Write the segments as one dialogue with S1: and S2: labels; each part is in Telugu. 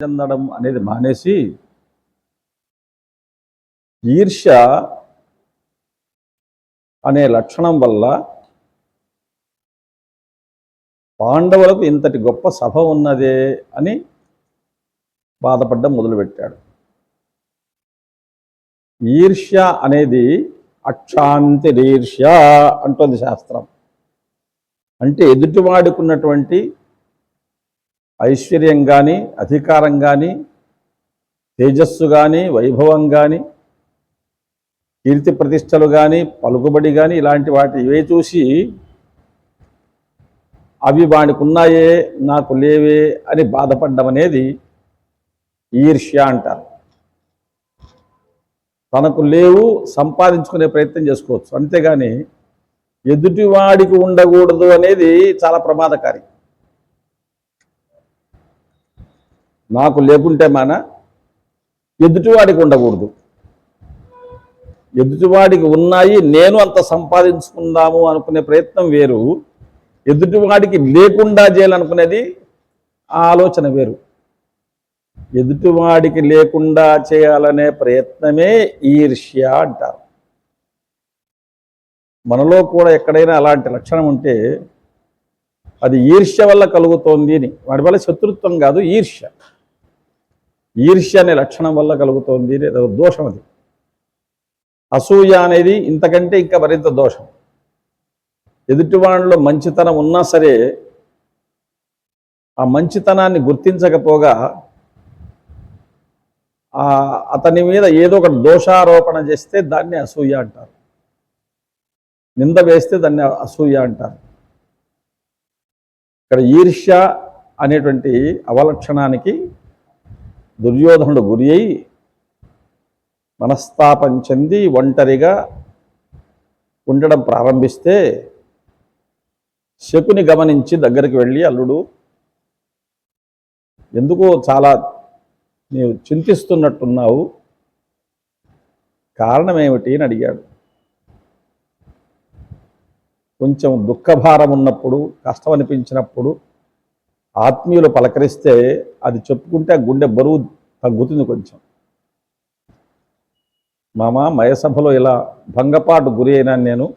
S1: చెందడం అనేది మానేసి ఈర్ష్య అనే లక్షణం వల్ల పాండవులకు ఇంతటి గొప్ప సభ ఉన్నదే అని బాధపడ్డం మొదలుపెట్టాడు. ఈర్ష్య అనేది అక్షాంతిరీర్ష్య అంటుంది శాస్త్రం. అంటే ఎదుటివాడుకున్నటువంటి ఐశ్వర్యం కానీ, అధికారం కానీ, తేజస్సు కానీ, వైభవం కానీ, కీర్తి ప్రతిష్టలు కానీ, పలుకుబడి కానీ, ఇలాంటి వాటి ఇవే చూసి అవి వాడికి ఉన్నాయే నాకు లేవే అని బాధపడ్డం అనేది ఈర్ష్య అంటారు. తనకు లేవు సంపాదించుకునే ప్రయత్నం చేసుకోవచ్చు, అంతేగాని ఎదుటివాడికి ఉండకూడదు అనేది చాలా ప్రమాదకారి. నాకు లేకుంటే మన ఎదుటివాడికి ఉండకూడదు, ఎదుటివాడికి ఉన్నాయి నేను అంత సంపాదించుకుందాము అనుకునే ప్రయత్నం వేరు, ఎదుటివాడికి లేకుండా చేయాలనుకునేది ఆ ఆలోచన వేరు. ఎదుటివాడికి లేకుండా చేయాలనే ప్రయత్నమే ఈర్ష్య అంటారు. మనలో కూడా ఎక్కడైనా అలాంటి లక్షణం ఉంటే అది ఈర్ష్య వల్ల కలుగుతోంది అని. వాడి వల్ల శత్రుత్వం కాదు, ఈర్ష్య. ఈర్ష్య అనే లక్షణం వల్ల కలుగుతోంది, దోషం అది. అసూయ అనేది ఇంతకంటే ఇంకా మరింత దోషం. ఎదుటివాడిలో మంచితనం ఉన్నా సరే ఆ మంచితనాన్ని గుర్తించకపోగా అతని మీద ఏదో ఒక దోషారోపణ చేస్తే దాన్ని అసూయ అంటారు, నింద వేస్తే దాన్ని అసూయ అంటారు. ఇక్కడ ఈర్ష్య అనేటువంటి అవలక్షణానికి దుర్యోధనుడు గురి అయి మనస్తాపం చెంది ఒంటరిగా ఉండడం ప్రారంభిస్తే శకుని గమనించి దగ్గరికి వెళ్ళి, అల్లుడు ఎందుకో చాలా నీవు చింతిస్తున్నట్టున్నావు, కారణం ఏమిటి అని అడిగాడు. కొంచెం దుఃఖభారం ఉన్నప్పుడు, కష్టం అనిపించినప్పుడు ఆత్మీయులు పలకరిస్తే అది చెప్పుకుంటే ఆ గుండె బరువు తగ్గుతుంది కొంచెం. మామ మయసభలో ఇలా భంగపాటు గురి అయినాను నేను.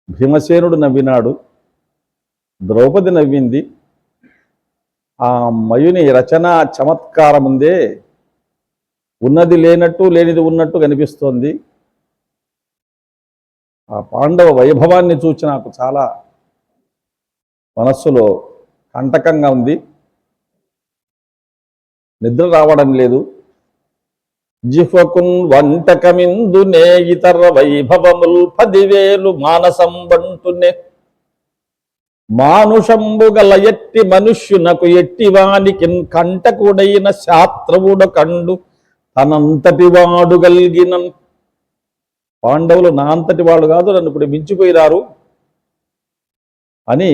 S1: భీమసేనుడు నవ్వినాడు, ద్రౌపది నవ్వింది, ఆ మయుని రచన చమత్కారం ఉందే ఉన్నది లేనట్టు లేనిది ఉన్నట్టు కనిపిస్తోంది. ఆ పాండవ వైభవాన్ని చూసి నాకు చాలా మనస్సులో కంటకంగా ఉంది, నిద్ర రావడం లేదు. జిహ్వకున్ వంటకమిందునే ఇతర వైభవముల్ 10,000 మానసంబంటునే మానుషంబు గల ఎట్టి మనుష్యునకు ఎట్టివానికి కంటకుడైన శాస్త్రవుడు కండు తనంతటి వాడు గల్గిన. పాండవులు నా అంతటి వాళ్ళు కాదు, నన్ను ఇప్పుడు మించిపోయినారు అని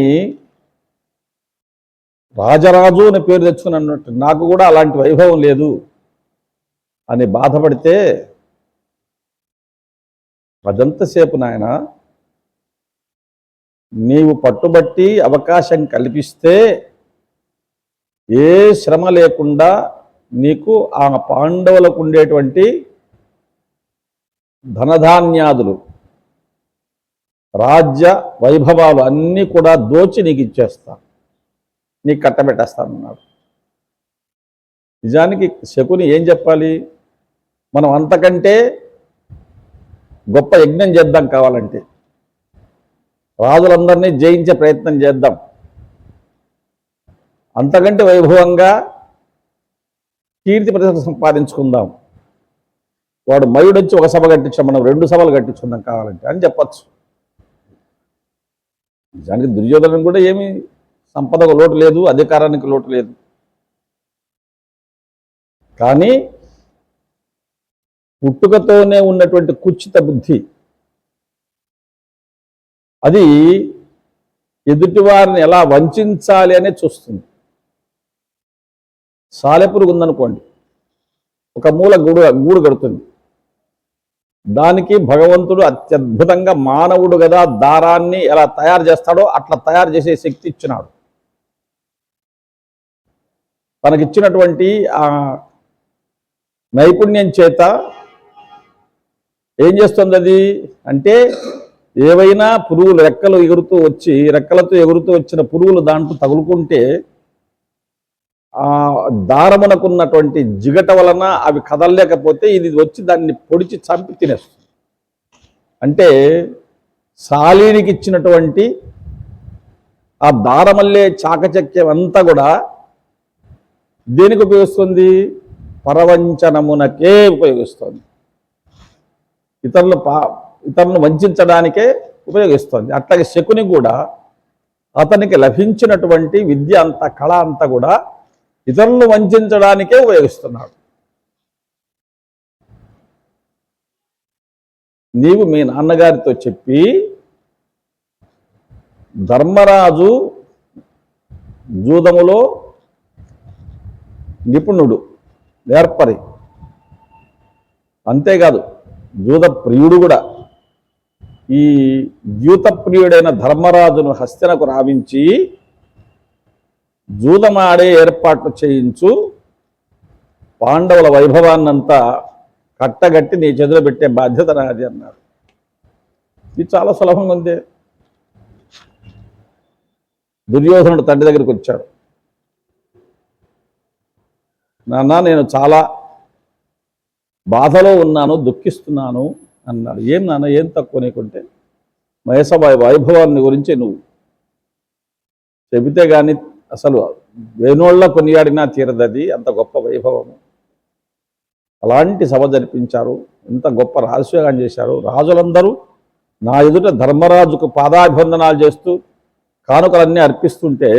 S1: రాజరాజు అని పేరు తెచ్చుకుని అన్నట్టు నాకు కూడా అలాంటి వైభవం లేదు అని బాధపడితే, అదంతసేపు నాయన నీవు పట్టుబట్టి అవకాశం కల్పిస్తే ఏ శ్రమ లేకుండా నీకు ఆ పాండవులకు ఉండేటువంటి ధనధాన్యాదులు, రాజ్య వైభవాలు అన్నీ కూడా దోచి నీకు ఇచ్చేస్తా, నీకు కట్టబెట్టేస్తానన్నాడు. నిజానికి శకుని ఏం చెప్పాలి, మనం అంతకంటే గొప్ప యజ్ఞం చేద్దాం, కావాలంటే రాజులందరినీ జయించే ప్రయత్నం చేద్దాం, అంతకంటే వైభవంగా కీర్తి ప్రతిష్ట సంపాదించుకుందాం, వాడు మయుడొచ్చి ఒక సభ కట్టించాం, మనం 2 సభలు కట్టించుకుందాం కావాలంటే అని చెప్పచ్చు. నిజానికి దుర్యోధనం కూడా ఏమీ సంపదకు లోటు లేదు, అధికారానికి లోటు లేదు. కానీ పుట్టుకతోనే ఉన్నటువంటి కుచిత బుద్ధి అది ఎదుటివారిని ఎలా వంచాలి అనే చూస్తుంది. సాలెపురుగు ఉందనుకోండి, ఒక మూల గూడు కడుతుంది, దానికి భగవంతుడు అత్యద్భుతంగా మానవుడు కదా దారాన్ని ఎలా తయారు చేస్తాడో అట్లా తయారు చేసే శక్తి ఇచ్చినాడు. తనకిచ్చినటువంటి ఆ నైపుణ్యం చేత ఏం చేస్తుంది అది అంటే, ఏవైనా పురుగులు రెక్కలతో ఎగురుతూ వచ్చిన పురుగులు దాంట్లో తగులుకుంటే ఆ దారమునకున్నటువంటి జిగట వలన అవి కదలలేకపోతే ఇది వచ్చి దాన్ని పొడిచి చంపి తినేస్తుంది. అంటే సాలీనికి ఇచ్చినటువంటి ఆ దారమల్లే చాకచక్యం అంతా కూడా దేనికి ఉపయోగిస్తుంది? పరవంచనమునకే ఉపయోగిస్తుంది. ఇతరులను వంచడానికే ఉపయోగిస్తుంది. అట్లాగే శకుని కూడా అతనికి లభించినటువంటి విద్య అంతా, కళ అంతా కూడా ఇతరులను వంచడానికే ఉపయోగిస్తున్నాడు. నీవు మీ నాన్నగారితో చెప్పి ధర్మరాజు జూదములో నిపుణుడు, నేర్పరి, అంతేకాదు జూద ప్రియుడు కూడా. ఈ ద్యూత ప్రియుడైన ధర్మరాజును హస్తినకు రావించి జూదమాడే ఏర్పాట్లు చేయించు, పాండవుల వైభవాన్నంతా కట్టగట్టి నీ చేతిలో పెట్టే బాధ్యత నాది అన్నాడు. ఇది చాలా సులభంగా ఉంది. దుర్యోధనుడు తండ్రి దగ్గరికి వచ్చాడు. నాన్న, నేను చాలా బాధలో ఉన్నాను, దుఃఖిస్తున్నాను అన్నాడు. ఏం నాన్న, ఏం తక్కువ నీకుంటే? మహేశబాయి వైభవాన్ని గురించి నువ్వు చెబితే కానీ అసలు వేణోళ్ళ కొనియాడినా తీరదది, అంత గొప్ప వైభవము. అలాంటి సభ జరిపించారు, ఇంత గొప్ప రహస్యంగా చేశారు. రాజులందరూ నా ఎదుట ధర్మరాజుకు పాదాభివందనాలు చేస్తూ కానుకలన్నీ అర్పిస్తుంటే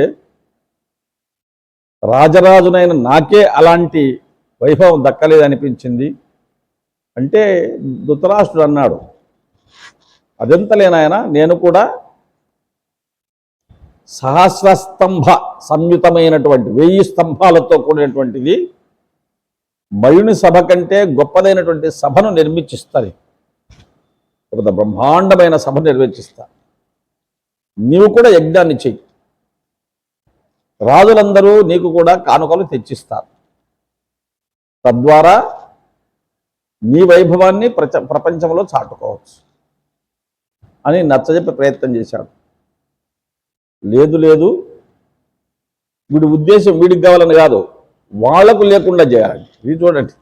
S1: రాజరాజునైన నాకే అలాంటి వైభవం దక్కలేదనిపించింది అంటే ధృతరాష్ట్రుడు అన్నాడు, అదెంతలేనాయన, నేను కూడా సహస్రస్తంభ సంయుతమైనటువంటి 1000 స్తంభాలతో కూడినటువంటిది మయుని సభ కంటే గొప్పదైనటువంటి సభను నిర్మించిస్తుంది. ఒక బ్రహ్మాండమైన సభ నిర్మించిస్తా. నీవు కూడా యజ్ఞాన్ని చెయ్యి, రాజులందరూ నీకు కూడా కానుకలు తెచ్చిస్తారు. తద్వారా నీ వైభవాన్ని ప్రపంచంలో చాటుకోవచ్చు అని నచ్చజెప్పే ప్రయత్నం చేశాడు. లేదు లేదు, వీడి ఉద్దేశం వీడికి కావాలని కాదు, వాళ్లకు లేకుండా చేయాలి. ఇది చూడండి,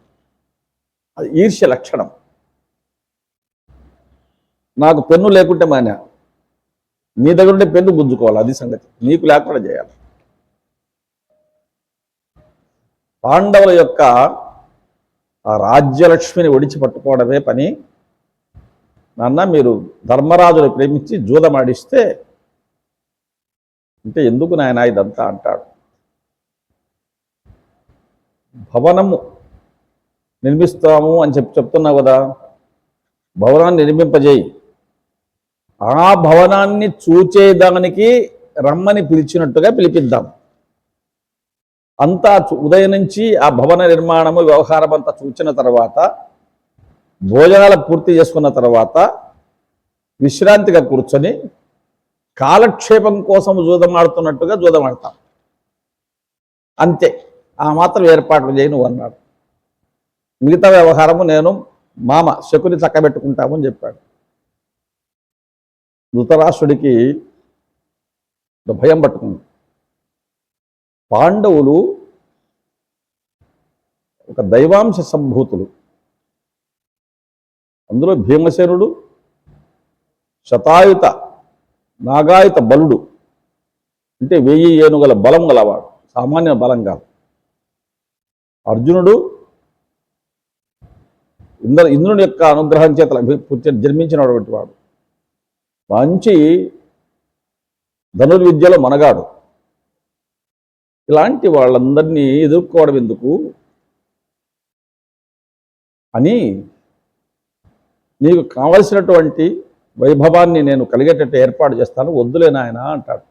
S1: అది ఈర్ష్య లక్షణం. నాకు పెన్ను లేకుంటే మానే, నీ దగ్గర ఉంటే పెన్ను గుంజుకోవాలి, అది సంగతి. నీకు లేకుండా చేయాలి. పాండవుల యొక్క ఆ రాజ్యలక్ష్మిని ఒడిచి పట్టుకోవడమే పని. నాన్న, మీరు ధర్మరాజుని ప్రేమించి జూదమాడిస్తే అంటే ఎందుకు నాయన ఇదంతా అంటాడు. భవనము నిర్మిస్తాము అని చెప్తున్నావు కదా, భవనాన్ని నిర్మింపజేయి. ఆ భవనాన్ని చూచేదానికి రమ్మని పిలిచినట్టుగా పిలిపిద్దాం. అంతా ఉదయం నుంచి ఆ భవన నిర్మాణము వ్యవహారం అంతా చూచిన తర్వాత, భోజనాలు పూర్తి చేసుకున్న తర్వాత విశ్రాంతిగా కూర్చొని కాలక్షేపం కోసం జూదమాడుతున్నట్టుగా జూదమాడతాం. అంతే, ఆ మాత్రం ఏర్పాట్లు చేయి నువ్వు అన్నాడు. మిగతా వ్యవహారము నేను మామ శకుని చక్కబెట్టుకుంటామని చెప్పాడు. ధృతరాష్ట్రుడికి భయం పట్టుకుంది. పాండవులు ఒక దైవాంశ సంభూతులు. అందులో భీమసేనుడు శతాయుత నాగాయుత బలుడు, అంటే 1000 ఏనుగుల బలం గలవాడు, సామాన్య బలం కాదు. అర్జునుడు ఇంద్రుని యొక్క అనుగ్రహం చేత జన్మించినటువంటి వాడు, మంచి ధనుర్విద్యలో మనగాడు. ఇలాంటి వాళ్ళందరినీ ఎదుర్కోవడం ఎందుకు అని, నీకు కావలసినటువంటి వైభవాన్ని నేను కలిగేటట్టు ఏర్పాటు చేస్తాను, వద్దులే నాయన అంటాడు.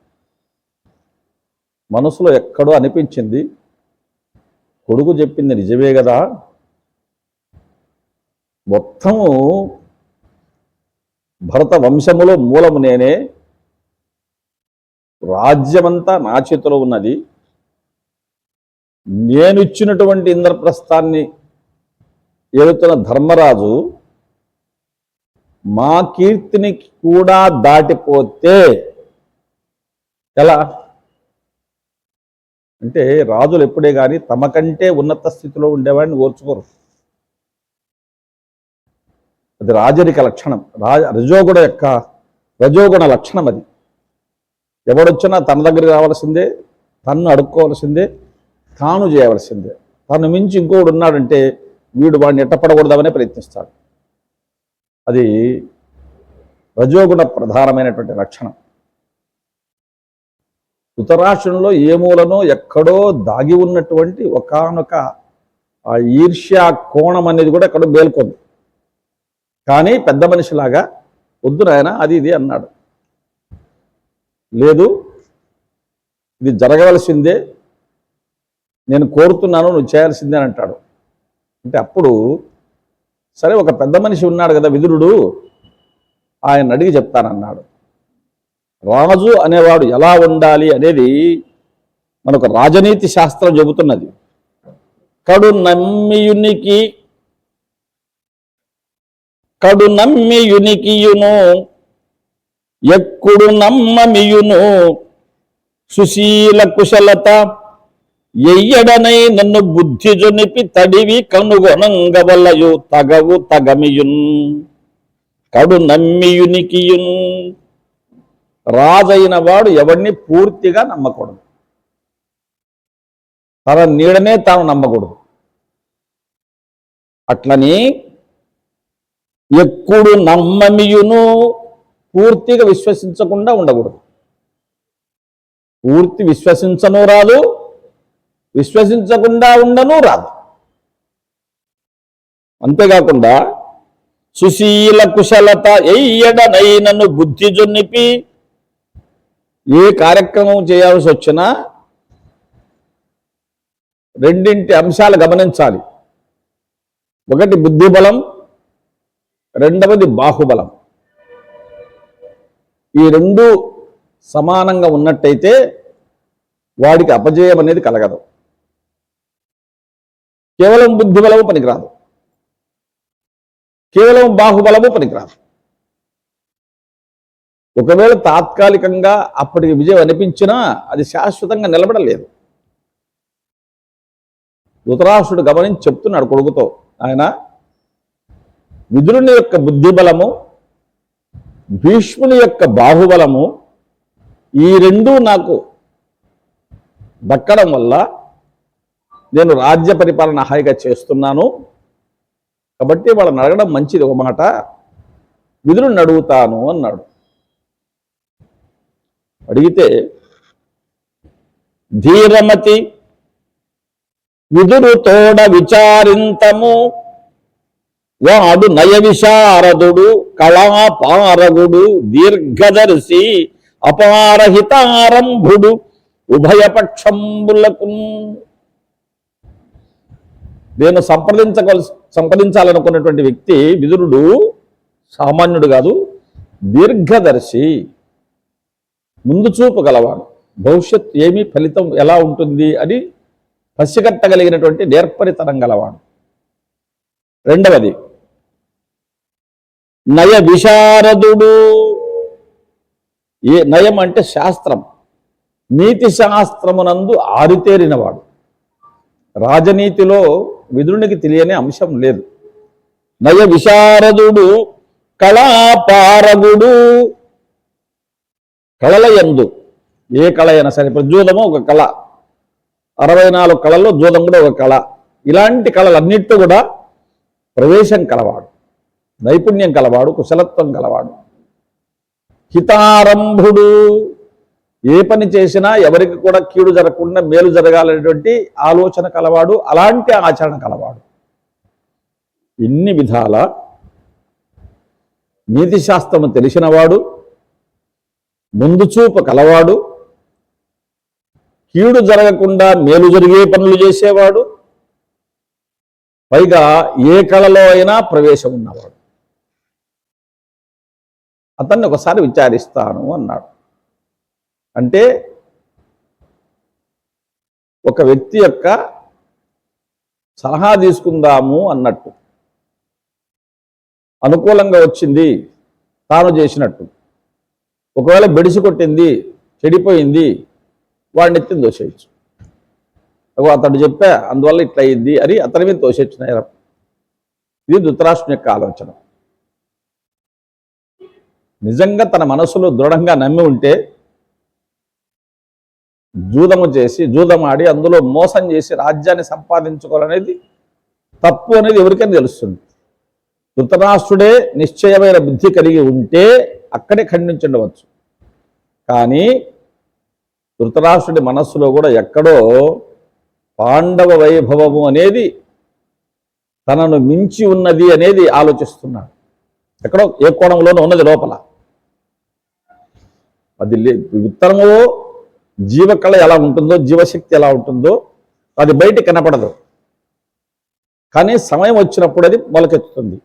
S1: మనసులో ఎక్కడో అనిపించింది, కొడుకు చెప్పింది నిజమే కదా, మొత్తము భరత వంశములో మూలము నేనే, రాజ్యమంతా నా చేతిలో ఉన్నది, నేను ఇచ్చినటువంటి ఇంద్రప్రస్థాన్ని ఏలుతున్న ధర్మరాజు మా కీర్తిని కూడా దాటిపోతే ఎలా అంటే రాజులు ఎప్పుడే కానీ తమ కంటే ఉన్నత స్థితిలో ఉండేవాడిని ఓర్చుకోరు. అది రాజరిక లక్షణం, రజోగుణ లక్షణం. అది ఎవడొచ్చినా తన దగ్గరికి రావాల్సిందే, తన్ను అడుక్కోవాల్సిందే, తాను చేయవలసిందే. తను మించి ఇంకోడు ఉన్నాడంటే వీడు వాడిని ఎట్టపడకూడదామనే ప్రయత్నిస్తాడు. అది రజోగుణ ప్రధానమైనటువంటి లక్షణం. ధృతరాష్ట్రంలో ఏ మూలనో ఎక్కడో దాగి ఉన్నటువంటి ఒకానొక ఆ ఈర్ష్యా కోణం అనేది కూడా ఎక్కడో మేల్కొంది. కానీ పెద్ద మనిషిలాగా వద్దు నాయన అది ఇది అన్నాడు. లేదు, ఇది జరగవలసిందే, నేను కోరుతున్నాను, నువ్వు చేయాల్సిందే అని అంటాడు. అంటే అప్పుడు సరే, ఒక పెద్ద మనిషి ఉన్నాడు కదా విదురుడు, ఆయన అడిగి చెప్తానన్నాడు. రాజు అనేవాడు ఎలా ఉండాలి అనేది మనకు రాజనీతి శాస్త్రం చెబుతున్నది. కడు నమ్మియునికియును ఎక్కుడు నమ్మమియును సుశీల కుశలత ఎయ్యడనై నన్ను బుద్ధి జొనిపి తడివి కనుగొనంగవలయు తగవు తగమియున్. కడు నమ్మియునికియును, రాజైన వాడు ఎవరిని పూర్తిగా నమ్మకూడదు, తన నీడనే తాను నమ్మకూడదు. అట్లని ఎక్కుడు నమ్మమియును, పూర్తిగా విశ్వసించకుండా ఉండకూడదు. పూర్తి విశ్వసించను రాదు, విశ్వసించకుండా ఉండను రాదు. అంతేకాకుండా సుశీల కుశలత ఎయ్యడనైనను బుద్ధి జొన్నిపి, ఏ కార్యక్రమం చేయాల్సి వచ్చినా రెండింటి అంశాలు గమనించాలి. ఒకటి బుద్ధిబలం, రెండవది బాహుబలం. ఈ రెండు సమానంగా ఉన్నట్టయితే వాడికి అపజయం అనేది కలగదు. కేవలం బుద్ధిబలము పనికిరాదు, కేవలం బాహుబలము పనికిరాదు. ఒకవేళ తాత్కాలికంగా అప్పటికి విజయం అనిపించినా అది శాశ్వతంగా నిలబడలేదు. ధృతరాష్ట్రుడు గమనించి చెప్తున్నాడు కొడుకుతో, ఆయన విదురుని యొక్క బుద్ధిబలము, భీష్ముని యొక్క బాహుబలము, ఈ రెండూ నాకు దక్కడం వల్ల నేను రాజ్య పరిపాలన హాయిగా చేస్తున్నాను. కాబట్టి వాళ్ళని అడగడం మంచిది. ఒక మాట విదురుని అడుగుతాను అన్నాడు. అడిగితే ధీరమతి విదురు తోడ విచారింతము, వాడు నయ విశారదుడు కళాపారగుడు దీర్ఘదర్శి అపారహితారంభుడు ఉభయపక్షంబులకు. నేను సంప్రదించాలనుకున్నటువంటి వ్యక్తి విదురుడు సామాన్యుడు కాదు, దీర్ఘదర్శి, ముందు చూపు గలవాడు, భవిష్యత్ ఏమి ఫలితం ఎలా ఉంటుంది అని పసిగట్టగలిగినటువంటి నేర్పరితనం గలవాడు. రెండవది నయ విశారదుడు. నయం అంటే శాస్త్రం, నీతి శాస్త్రమునందు ఆరితేరినవాడు. రాజనీతిలో విదురునికి తెలియని అంశం లేదు. నయ విశారదుడు కళాపారగుడు. కళల యందు ఏ కళ అయినా సరే, ఇప్పుడు జూదము ఒక కళ, 64 కళల్లో జూదం కూడా ఒక కళ. ఇలాంటి కళలన్నిటితో కూడా ప్రవేశం కలవాడు, నైపుణ్యం కలవాడు, కుశలత్వం కలవాడు. హితారంభుడు, ఏ పని చేసినా ఎవరికి కూడా కీడు జరగకుండా మేలు జరగాలనేటువంటి ఆలోచన కలవాడు, అలాంటి ఆచరణ కలవాడు. ఇన్ని విధాల నీతి శాస్త్రము తెలిసినవాడు, ముందు చూపు కలవాడు, కీడు జరగకుండా మేలు జరిగే పనులు చేసేవాడు, పైగా ఏ కళలో అయినా ప్రవేశం ఉన్నవాడు. అతన్ని ఒకసారి విచారిస్తాను అన్నాడు. అంటే ఒక వ్యక్తి యొక్క సలహా తీసుకుందాము అన్నట్టు. అనుకూలంగా వచ్చింది తాను చేసినట్టు. ఒకవేళ బెడిసి కొట్టింది, చెడిపోయింది, వాడిని ఎత్తిని దోసేయచ్చు. అతడు చెప్పా అందువల్ల ఇట్లా అయింది అని అతని మీద తోసేచ్చు నేరం. ఇది ధృతరాష్ట్రుని యొక్క ఆలోచన. నిజంగా తన మనసులో దృఢంగా నమ్మి ఉంటే జూదమాడి అందులో మోసం చేసి రాజ్యాన్ని సంపాదించుకోవాలనేది తప్పు అనేది ఎవరికైనా తెలుస్తుంది. ధృతరాష్ట్రుడే నిశ్చయమైన బుద్ధి కలిగి ఉంటే అక్కడే ఖండించుండవచ్చు. కానీ ధృతరాష్ట్రుడి మనస్సులో కూడా ఎక్కడో పాండవ వైభవము అనేది తనను మించి ఉన్నది అనేది ఆలోచిస్తున్నాడు. ఎక్కడో ఏ కోణంలోనూ ఉన్నది లోపల. అది ఉత్తరములో జీవకళ ఎలా ఉంటుందో, జీవశక్తి ఎలా ఉంటుందో అది బయట కనపడదు. కానీ సమయం వచ్చినప్పుడు అది మొలకెత్తుతుంది.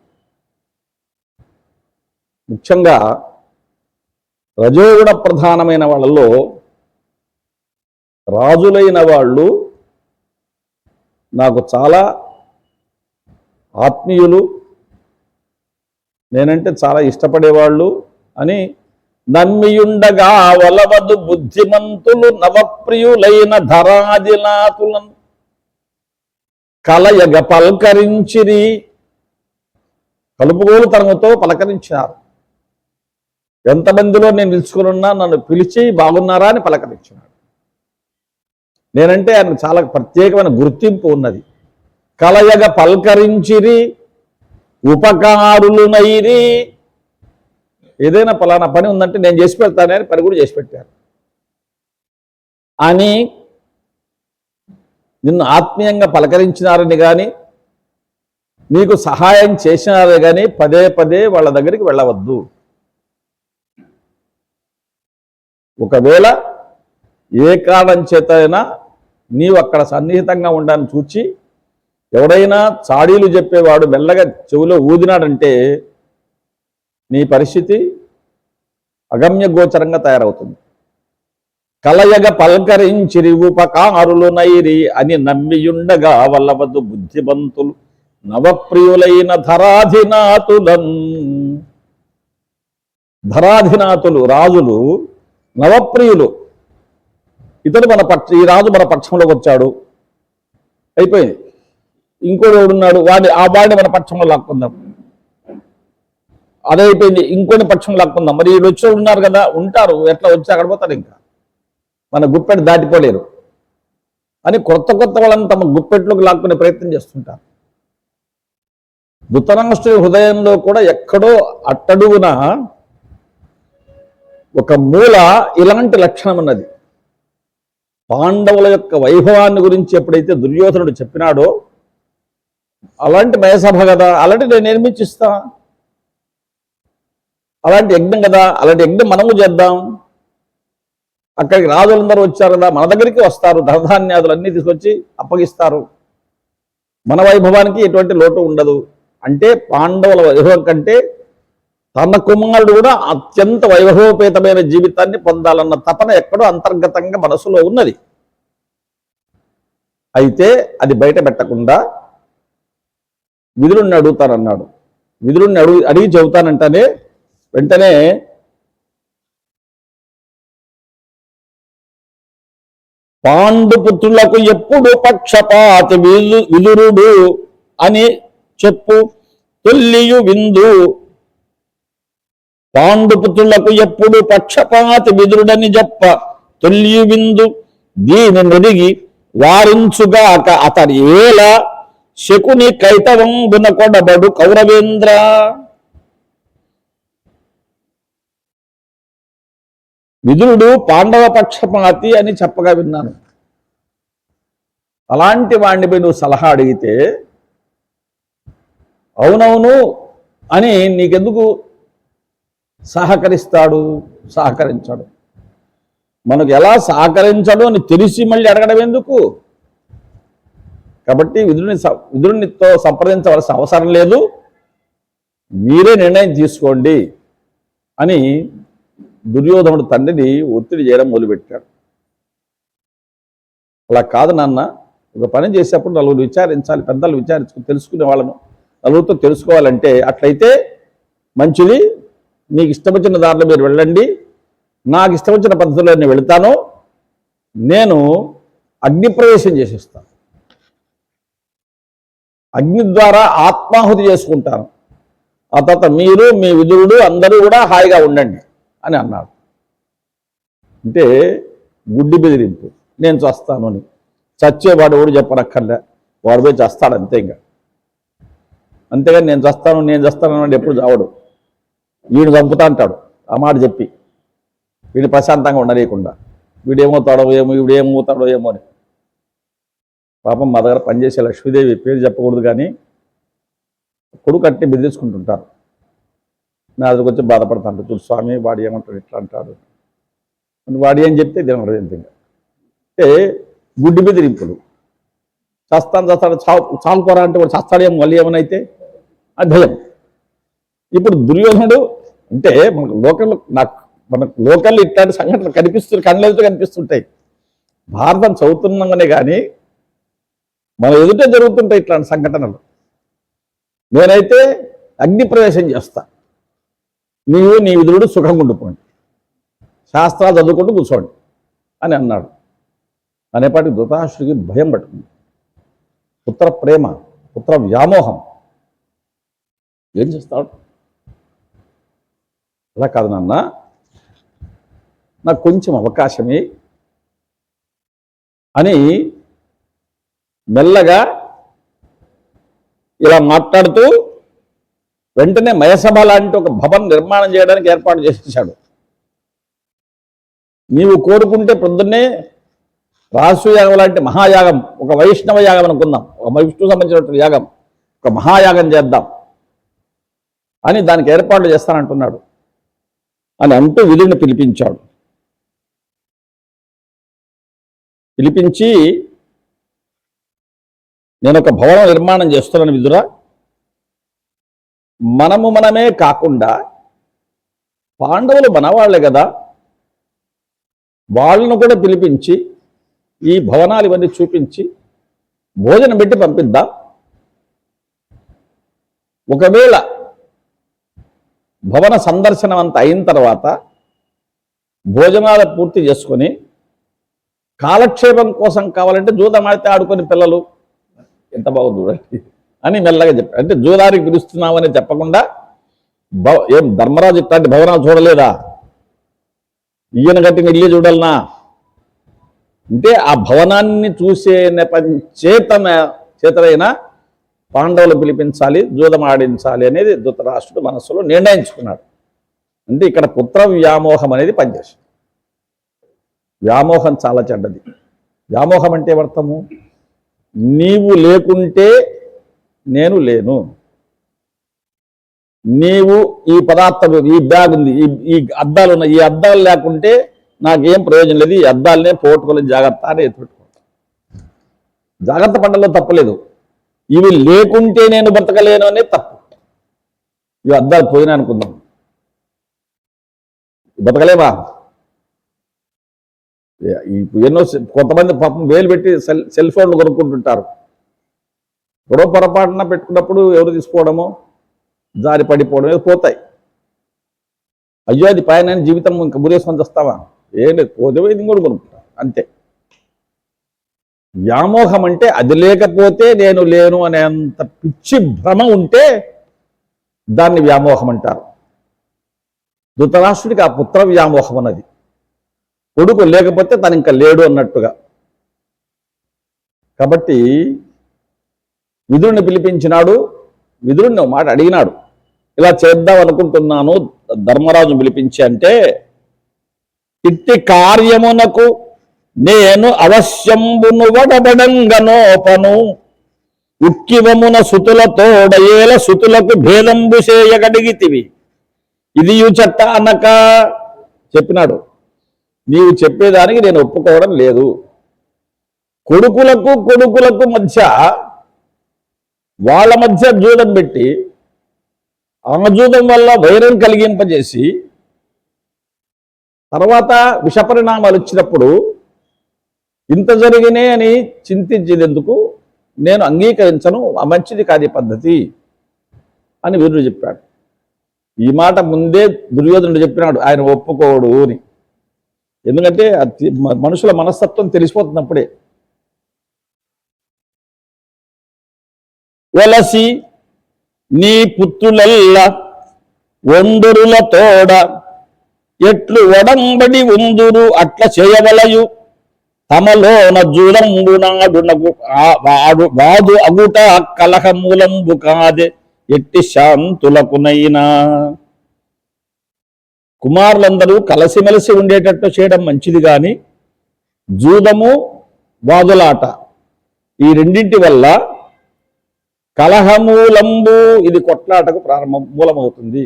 S1: ముఖ్యంగా రజోగుణ ప్రధానమైన వాళ్ళలో రాజులైన వాళ్ళు నాకు చాలా ఆత్మీయులు, నేనంటే చాలా ఇష్టపడేవాళ్ళు అని నమ్మియుండగా వలవదు బుద్ధిమంతులు నవప్రియులైన ధరాజినాతులను కలయగ పల్కరించిరి. కలుపుగోలు తరముతో పలకరించారు. ఎంతమందిలో నేను నిలుచుకున్నా నన్ను పిలిచి బాగున్నారా అని పలకరించినాడు. నేనంటే ఆయనకు చాలా ప్రత్యేకమైన గుర్తింపు ఉన్నది. కలయగ పల్కరించిరి ఉపకారులు నైరి. ఏదైనా పలానా పని ఉందంటే నేను చేసి పెడతానని పని కూడా చేసి పెట్టారు అని నిన్ను ఆత్మీయంగా పలకరించినారని కానీ నీకు సహాయం చేసినారని కానీ పదే పదే వాళ్ళ దగ్గరికి వెళ్ళవద్దు. ఒకవేళ ఏ కారణం చేత అయినా నీవు అక్కడ సన్నిహితంగా ఉండాలని చూచి ఎవడైనా చాడీలు చెప్పేవాడు మెల్లగా చెవిలో ఊదినాడంటే నీ పరిస్థితి అగమ్య గోచరంగా తయారవుతుంది. కలయగ పల్కరించిరి ఉపకారులు నైరి అని నమ్మియుండగా వల్లవద్దు బుద్ధిమంతులు నవప్రియులైన ధరాధినాతులు రాజులు నవప్రియులు. ఇతడు ఈ రాజు మన పక్షంలోకి వచ్చాడు, అయిపోయింది. ఇంకోడు ఎవడున్నాడు, ఆ వాడిని మన పక్షంలో లాక్కుందాం, అదైపోయింది. ఇంకొని పక్షం లాక్కుందాం. మరి వీళ్ళు వచ్చి ఉన్నారు కదా, ఉంటారు, ఎట్లా వచ్చి అక్కడ పోతారు, ఇంకా మన గుప్పెట్టు దాటిపోలేరు అని కొత్త వాళ్ళని తమ గుప్పెట్లోకి లాక్కునే ప్రయత్నం చేస్తుంటారు. ధృతరాష్ట్రుడి హృదయంలో కూడా ఎక్కడో అట్టడుగున ఒక మూల ఇలాంటి లక్షణం ఉన్నది. పాండవుల యొక్క వైభవాన్ని గురించి ఎప్పుడైతే దుర్యోధనుడు చెప్పినాడో అలాంటి మయసభ కదా, అలాంటి నేను నిర్మించిస్తా, అలాంటి యజ్ఞం కదా, అలాంటి యజ్ఞం మనము చేద్దాం. అక్కడికి రాజులందరూ వచ్చారు కదా, మన దగ్గరికి వస్తారు, ధనధాన్యాదులన్నీ తీసుకొచ్చి అప్పగిస్తారు, మన వైభవానికి ఎటువంటి లోటు ఉండదు. అంటే పాండవుల వైభవం కంటే తన కుమారుడు కూడా అత్యంత వైభవోపేతమైన జీవితాన్ని పొందాలన్న తపన ఎక్కడో అంతర్గతంగా మనసులో ఉన్నది. అయితే అది బయట పెట్టకుండా విదురుణ్ణి అడుగుతానన్నాడు. విదురుణ్ణి అడిగి చెబుతానంటేనే వెంటనే పాండుపుత్రులకు ఎప్పుడు పక్షపాత విదురుడు అని చెప్పు తొల్లియు విందు. పాండుపుత్రులకు ఎప్పుడు పక్షపాతి విదురుడని చెప్ప తొల్లియు విందు. దీని మెరిగి వారించుగాక అతని ఏల శకుని కైతవంబున కొడబడు కౌరవేంద్ర. విదురుడు పాండవ పక్షపాతి అని చెప్పగా విన్నాను. అలాంటి వాడిని నువ్వు సలహా అడిగితే అవునవును అని నీకెందుకు సహకరించాడు. మనకు ఎలా సహకరించాడు అని తెలిసి మళ్ళీ అడగడం ఎందుకు? కాబట్టి విదురునితో సంప్రదించవలసిన అవసరం లేదు, మీరే నిర్ణయం తీసుకోండి అని దుర్యోధనుడు తండ్రిని ఒత్తిడి చేయడం మొదలుపెట్టాడు. అలా కాదు నాన్న, ఒక పని చేసేటప్పుడు నలుగురు విచారించాలి, పెద్దలు తెలుసుకునే వాళ్ళను నలుగురితో తెలుసుకోవాలంటే అట్లయితే మంచిది. మీకు ఇష్టం వచ్చిన దారిలో మీరు వెళ్ళండి, నాకు ఇష్టం వచ్చిన పద్ధతిలో నేను వెళతాను, నేను అగ్నిప్రవేశం చేసేస్తాను, అగ్ని ద్వారా ఆత్మాహుతి చేసుకుంటాను, ఆ తర్వాత మీరు మీ విదురుడు అందరూ కూడా హాయిగా ఉండండి అని అన్నాడు. అంటే గుడ్డి బెదిరింపు, నేను చస్తాను అని. చచ్చేవాడు ఎవడు చెప్పనక్కర్లే, వాడు పోయి చస్తాడు అంతే. ఇంకా అంతేగాని నేను చస్తాను అంటే ఎప్పుడు చావడు. వీడు చంపుతా అంటాడు ఆ మాట చెప్పి, వీడు ప్రశాంతంగా ఉండలేకుండా వీడేమవుతాడో ఏమో అని. పాపం మా దగ్గర పనిచేసే లక్ష్మీదేవి, పేరు చెప్పకూడదు కానీ, కొడుకు కట్టి బెదిరించుకుంటుంటారు. నా దగ్గరకు వచ్చి బాధపడతాను, చూడు స్వామి వాడు ఏమంటాడు ఇట్లా అంటాడు, వాడు ఏం చెప్తే దేవుడు ఎంతంగా. అంటే గుడ్డి బెదిరింపులు. చస్తాడు చాలుకోరా అంటే వాడు చస్తాడేమో మళ్ళీ ఏమనైతే అది భయం. ఇప్పుడు దుర్యోధనుడు అంటే మనకు లోకల్ ఇట్లాంటి సంఘటనలు కళ్ళెదుట కనిపిస్తుంటాయి. భారతం చదువుతున్నామనే కానీ మన ఎదుట జరుగుతుంటాయి ఇట్లాంటి సంఘటనలు. నేనైతే అగ్నిప్రవేశం చేస్తా, నీవు నీ విదురుడు సుఖంగా ఉండిపోండి, శాస్త్రాలు చదువుకుంటూ కూర్చోండి అని అన్నాడు. అనేపాటికి ధృతరాష్ట్రుడికి భయం పట్టుకుంది. పుత్ర ప్రేమ, పుత్ర వ్యామోహం. ఏం చేస్తాడు? అలా కాదు నాన్న, నాకు కొంచెం అవకాశమే అని మెల్లగా ఇలా మాట్లాడుతూ వెంటనే మయసభ లాంటి ఒక భవన్ నిర్మాణం చేయడానికి ఏర్పాటు చేసేసాడు. నీవు కోరుకుంటే పొద్దున్నే రాసుయాగం లాంటి మహాయాగం, ఒక వైష్ణవ యాగం అనుకుందాం, ఒక విష్ణువు సంబంధించినటువంటి యాగం, ఒక మహాయాగం చేద్దాం అని దానికి ఏర్పాట్లు చేస్తానంటున్నాడు అని అంటూ విదురుని పిలిపించాడు. పిలిపించి, నేను ఒక భవనం నిర్మాణం చేస్తున్నాను విదురా, మనమే కాకుండా పాండవులు మనవాళ్లే కదా, వాళ్ళను కూడా పిలిపించి ఈ భవనాలు ఇవన్నీ చూపించి భోజనం పెట్టి పంపిద్దాం. ఒకవేళ భవన సందర్శనం అంతా అయిన తర్వాత భోజనాలు పూర్తి చేసుకొని కాలక్షేపం కోసం కావాలంటే జూదమాడితే ఆడుకొని పిల్లలు ఎంత బాగుంది చూడండి అని మెల్లగా చెప్పాడు. అంటే జూదానికి పిలుస్తున్నామని చెప్పకుండా, ఏం ధర్మరాజు ఇట్లాంటి భవనాలు చూడలేదా, ఈయన కట్టిన ఇల్లు చూడాలనా అంటే ఆ భవనాన్ని చూసే చేతనైన పాండవులు పిలిపించాలి, జూదం ఆడించాలి అనేది ధృతరాష్ట్రుడు మనస్సులో నిర్ణయించుకున్నాడు. అంటే ఇక్కడ పుత్ర వ్యామోహం అనేది పనిచేస్తుంది. వ్యామోహం చాలా చెడ్డది. వ్యామోహం అంటే అర్థము, నీవు లేకుంటే నేను లేను, నీవు ఈ పదార్థం, ఈ బ్యాగ్ ఉంది, ఈ అద్దాలు ఉన్నాయి, ఈ అద్దాలు లేకుంటే నాకేం ప్రయోజనం లేదు, ఈ అద్దాలనే పోగొట్టుకోలేదు, జాగ్రత్త అని ఎత్తుపెట్టుకోవాలి. జాగ్రత్త పడ్డంలో తప్పలేదు, ఇవి లేకుంటే నేను బ్రతకలేను అనే తప్పు. ఇవి అద్దాలు పోయినా అనుకుందాం, బ్రతకలేమా? ఎన్నో కొంతమంది పాపం వేలు పెట్టి సెల్ ఫోన్లు కొనుక్కుంటుంటారు. గొడవ పొరపాటున పెట్టుకున్నప్పుడు ఎవరు తీసుకోవడమో, జారి పడిపోవడం పోతాయి. అయ్యో అది పైన జీవితం ఇంకా గురేసుకొని వస్తావా? ఏం లేదు, పోతే ఇది కూడా కొనుక్కుంటా అంతే. వ్యామోహం అంటే అది లేకపోతే నేను లేను అనేంత పిచ్చి భ్రమ ఉంటే దాన్ని వ్యామోహం అంటారు. ధృతరాష్ట్రుడికి ఆ పుత్ర వ్యామోహం అన్నది. కొడుకు లేకపోతే తను ఇంకా లేడు అన్నట్టుగా. కాబట్టి విదురుని పిలిపించినాడు. విదురుని మాట అడిగినాడు, ఇలా చేద్దాం అనుకుంటున్నాను ధర్మరాజు పిలిపించి అంటే, ఇట్టి కార్యమునకు నేను అవశ్యంబును వడబడంగనోపను, ఉక్కివమున సుతులతోడయేల సుతులకు భేదంబు చేయగడిగితివి, ఇది చెట్ట అనక చెప్పినాడు. నీవు చెప్పేదానికి నేను ఒప్పుకోవడం లేదు. కొడుకులకు మధ్య వాళ్ళ మధ్య జూదం పెట్టి ఆ జూదం వల్ల వైరం కలిగింపజేసి తర్వాత విషపరిణామాలు వచ్చినప్పుడు ఇంత జరిగినే అని చింతించేందుకు నేను అంగీకరించను, మంచిది కాదు ఈ పద్ధతి అని వీరుడు చెప్పాడు. ఈ మాట ముందే దుర్యోధనుడు చెప్పినాడు, ఆయన ఒప్పుకోడు అని. ఎందుకంటే మనుషుల మనస్తత్వం తెలిసిపోతుంది అప్పుడే. వలసి నీ పుత్రులెల్ల వందురుల తోడ ఎట్లు ఒడంబడి ఉందురు అట్ల చేయవలయు తమలోన జూలంబునాడునగు వాదు అగుట కలహమూలంబు కాదే ఎట్టి శాంతులకునైనా. కుమారులందరూ కలసిమెలసి ఉండేటట్టు చేయడం మంచిది, కానీ జూదము వాదులాట ఈ రెండింటి వల్ల కలహమూలంబు, ఇది కొట్లాటకు మూలమవుతుంది.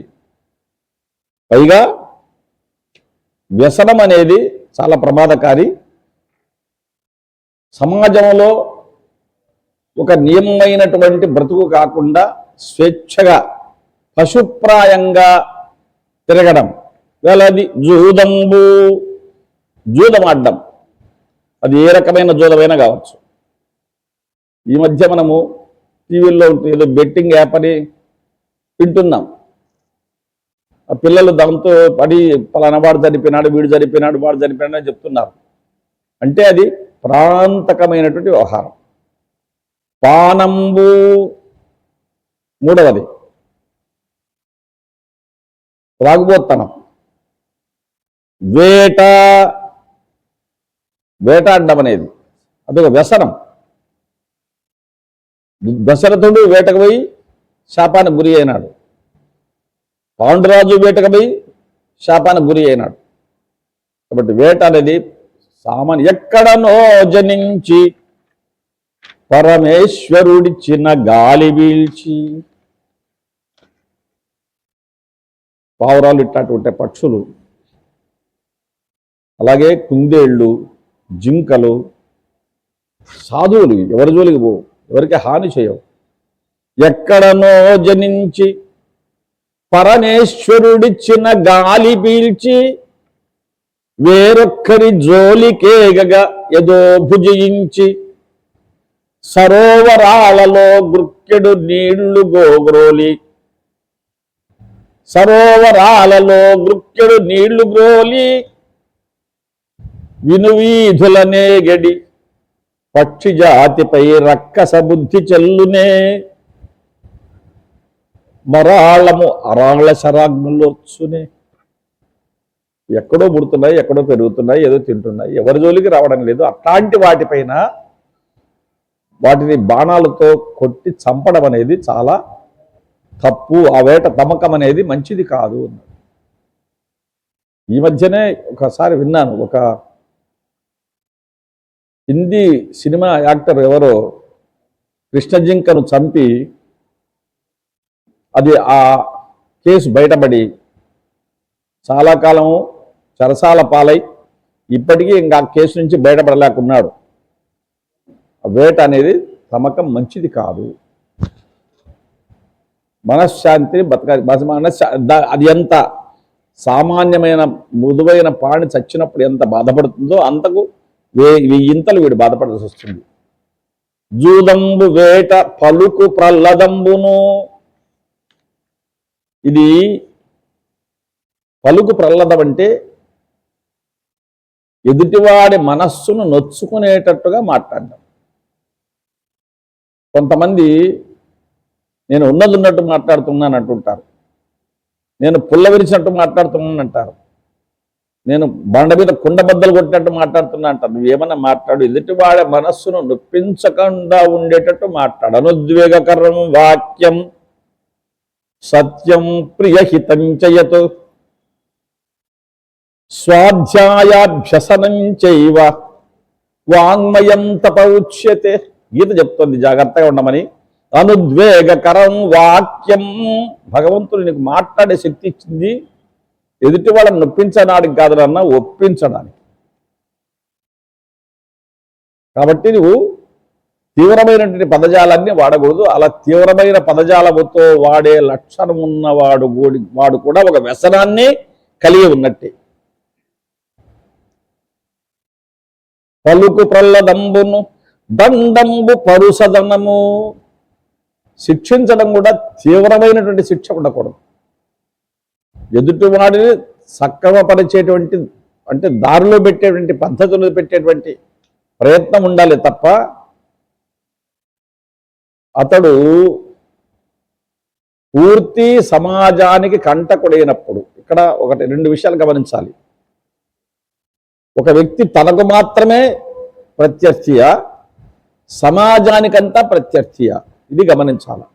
S1: పైగా వ్యసనం అనేది చాలా ప్రమాదకారి. సమాజంలో ఒక నియమమైనటువంటి బ్రతుకు కాకుండా స్వేచ్ఛగా పశుప్రాయంగా తిరగడం, వేళది జూదంబు, జూదమాడ్డం, అది ఏ రకమైన జూదమైనా కావచ్చు. ఈ మధ్య మనము టీవీల్లో ఏదో బెట్టింగ్ యాప్ అని వింటున్నాం. ఆ పిల్లలు దాంతో పడి పలానా వాడు చనిపోయినాడు, వీడు చనిపోయినాడు, వాడు చనిపోయినాడు అని చెప్తున్నారు. అంటే అది ప్రాంతకమైనటువంటి వ్యవహారం. పానంబు మూడవది త్రాగుబోత్తనం. వేటాడడం అనేది అదొక వ్యసనం. దశరథుడు వేటకు పోయి శాపానికి గురి అయినాడు, పాండురాజు వేటకు పోయి శాపానికి గురి అయినాడు. కాబట్టి వేట అనేది సామాన్య. ఎక్కడనో జనించి పరమేశ్వరుడిచ్చిన గాలి వీల్చి, పావురాలు ఇట్లాంటి ఉంటాయి పక్షులు, అలాగే కుందేళ్ళు, జింకలు, సాధువులు ఎవరి జోలికి పోవు, ఎవరికి హాని చేయవు. ఎక్కడనో జనించి పరమేశ్వరుడిచ్చిన గాలి పీల్చి వేరొక్కరి జోలికేగగా ఏదో భుజించి సరోవరాలలో గృక్కెడు నీళ్లు గోగ్రోలి, సరోవరాలలో గృక్కెడు నీళ్లు గ్రోలి వినువీధులనే గడి పక్షి జాతిపై రక్కస బుద్ధి చెల్లునే. మరాళము అరాళ శరాగ్నులొచ్చునే. ఎక్కడో పుడుతున్నాయి, ఎక్కడో పెరుగుతున్నాయి, ఏదో తింటున్నాయి, ఎవరి జోలికి రావడం లేదు. అట్లాంటి వాటిపైన వాటిని బాణాలతో కొట్టి చంపడం అనేది చాలా తప్పు. ఆ వేట తమకం అనేది మంచిది కాదు. ఈ మధ్యనే ఒకసారి విన్నాను, ఒక హిందీ సినిమా యాక్టర్ ఎవరో కృష్ణజింకను చంపి అది ఆ కేసు బయటపడి చాలా కాలము చెరసాల పాలై ఇప్పటికీ ఇంకా ఆ కేసు నుంచి బయటపడలేకున్నాడు. వేట అనేది తమకం మంచిది కాదు. మనశ్శాంతిని అది ఎంత సామాన్యమైన మృదువైన ప్రాణి చచ్చినప్పుడు ఎంత బాధపడుతుందో అంతకు వెయ్యింతలు వీడు బాధపడాల్సి వస్తుంది. జూదంబు వేట పలుకు ప్రల్లదంబును. ఇది పలుకు ప్రల్లదం అంటే ఎదుటివాడి మనస్సును నొచ్చుకునేటట్టుగా మాట్లాడడం. కొంతమంది నేను ఉన్నది ఉన్నట్టు మాట్లాడుతున్నాను అంటుంటారు, నేను పుల్ల విరిచినట్టు మాట్లాడుతున్నాను అంటారు, నేను బండ మీద కుండబద్దలు కొట్టినట్టు మాట్లాడుతున్నా అంటారు. నువ్వేమన్నా మాట్లాడు, ఎదుటివాడి మనస్సును నొప్పించకుండా ఉండేటట్టు మాట్లాడు. అనుద్వేగకరం వాక్యం సత్యం ప్రియహితం చయతు స్వాధ్యాయాభ్యసనం చైవ వాంగ్మయం తప ఉచ్యతే. గీత చెప్తుంది జాగ్రత్తగా ఉండమని. అనుద్వేగకరం వాక్యం, భగవంతుడు నీకు మాట్లాడే శక్తి ఇచ్చింది ఎదుటి వాళ్ళని నొప్పించడానికి కాదు అన్న, ఒప్పించడానికి. కాబట్టి నువ్వు తీవ్రమైనటువంటి పదజాలాన్ని వాడకూడదు. అలా తీవ్రమైన పదజాలముతో వాడే లక్షణం ఉన్నవాడు వాడు కూడా ఒక వ్యసనాన్ని కలిగి ఉన్నట్టే. పలుకు ప్రల్లదంబును దండంబు పరుసదనము. శిక్షించడం కూడా తీవ్రమైనటువంటి శిక్ష ఉండకూడదు. ఎదుటివాడిని సక్రమపరిచేటువంటి అంటే దారిలో పెట్టేటువంటి పద్ధతులు పెట్టేటువంటి ప్రయత్నం ఉండాలి తప్ప అతడు పూర్తి సమాజానికి కంటకుడైనప్పుడు. ఇక్కడ రెండు విషయాలు గమనించాలి. ఒక వ్యక్తి తనకు మాత్రమే ప్రత్యర్థియా, సమాజానికంతా ప్రత్యర్థియా, ఇది గమనించాలి.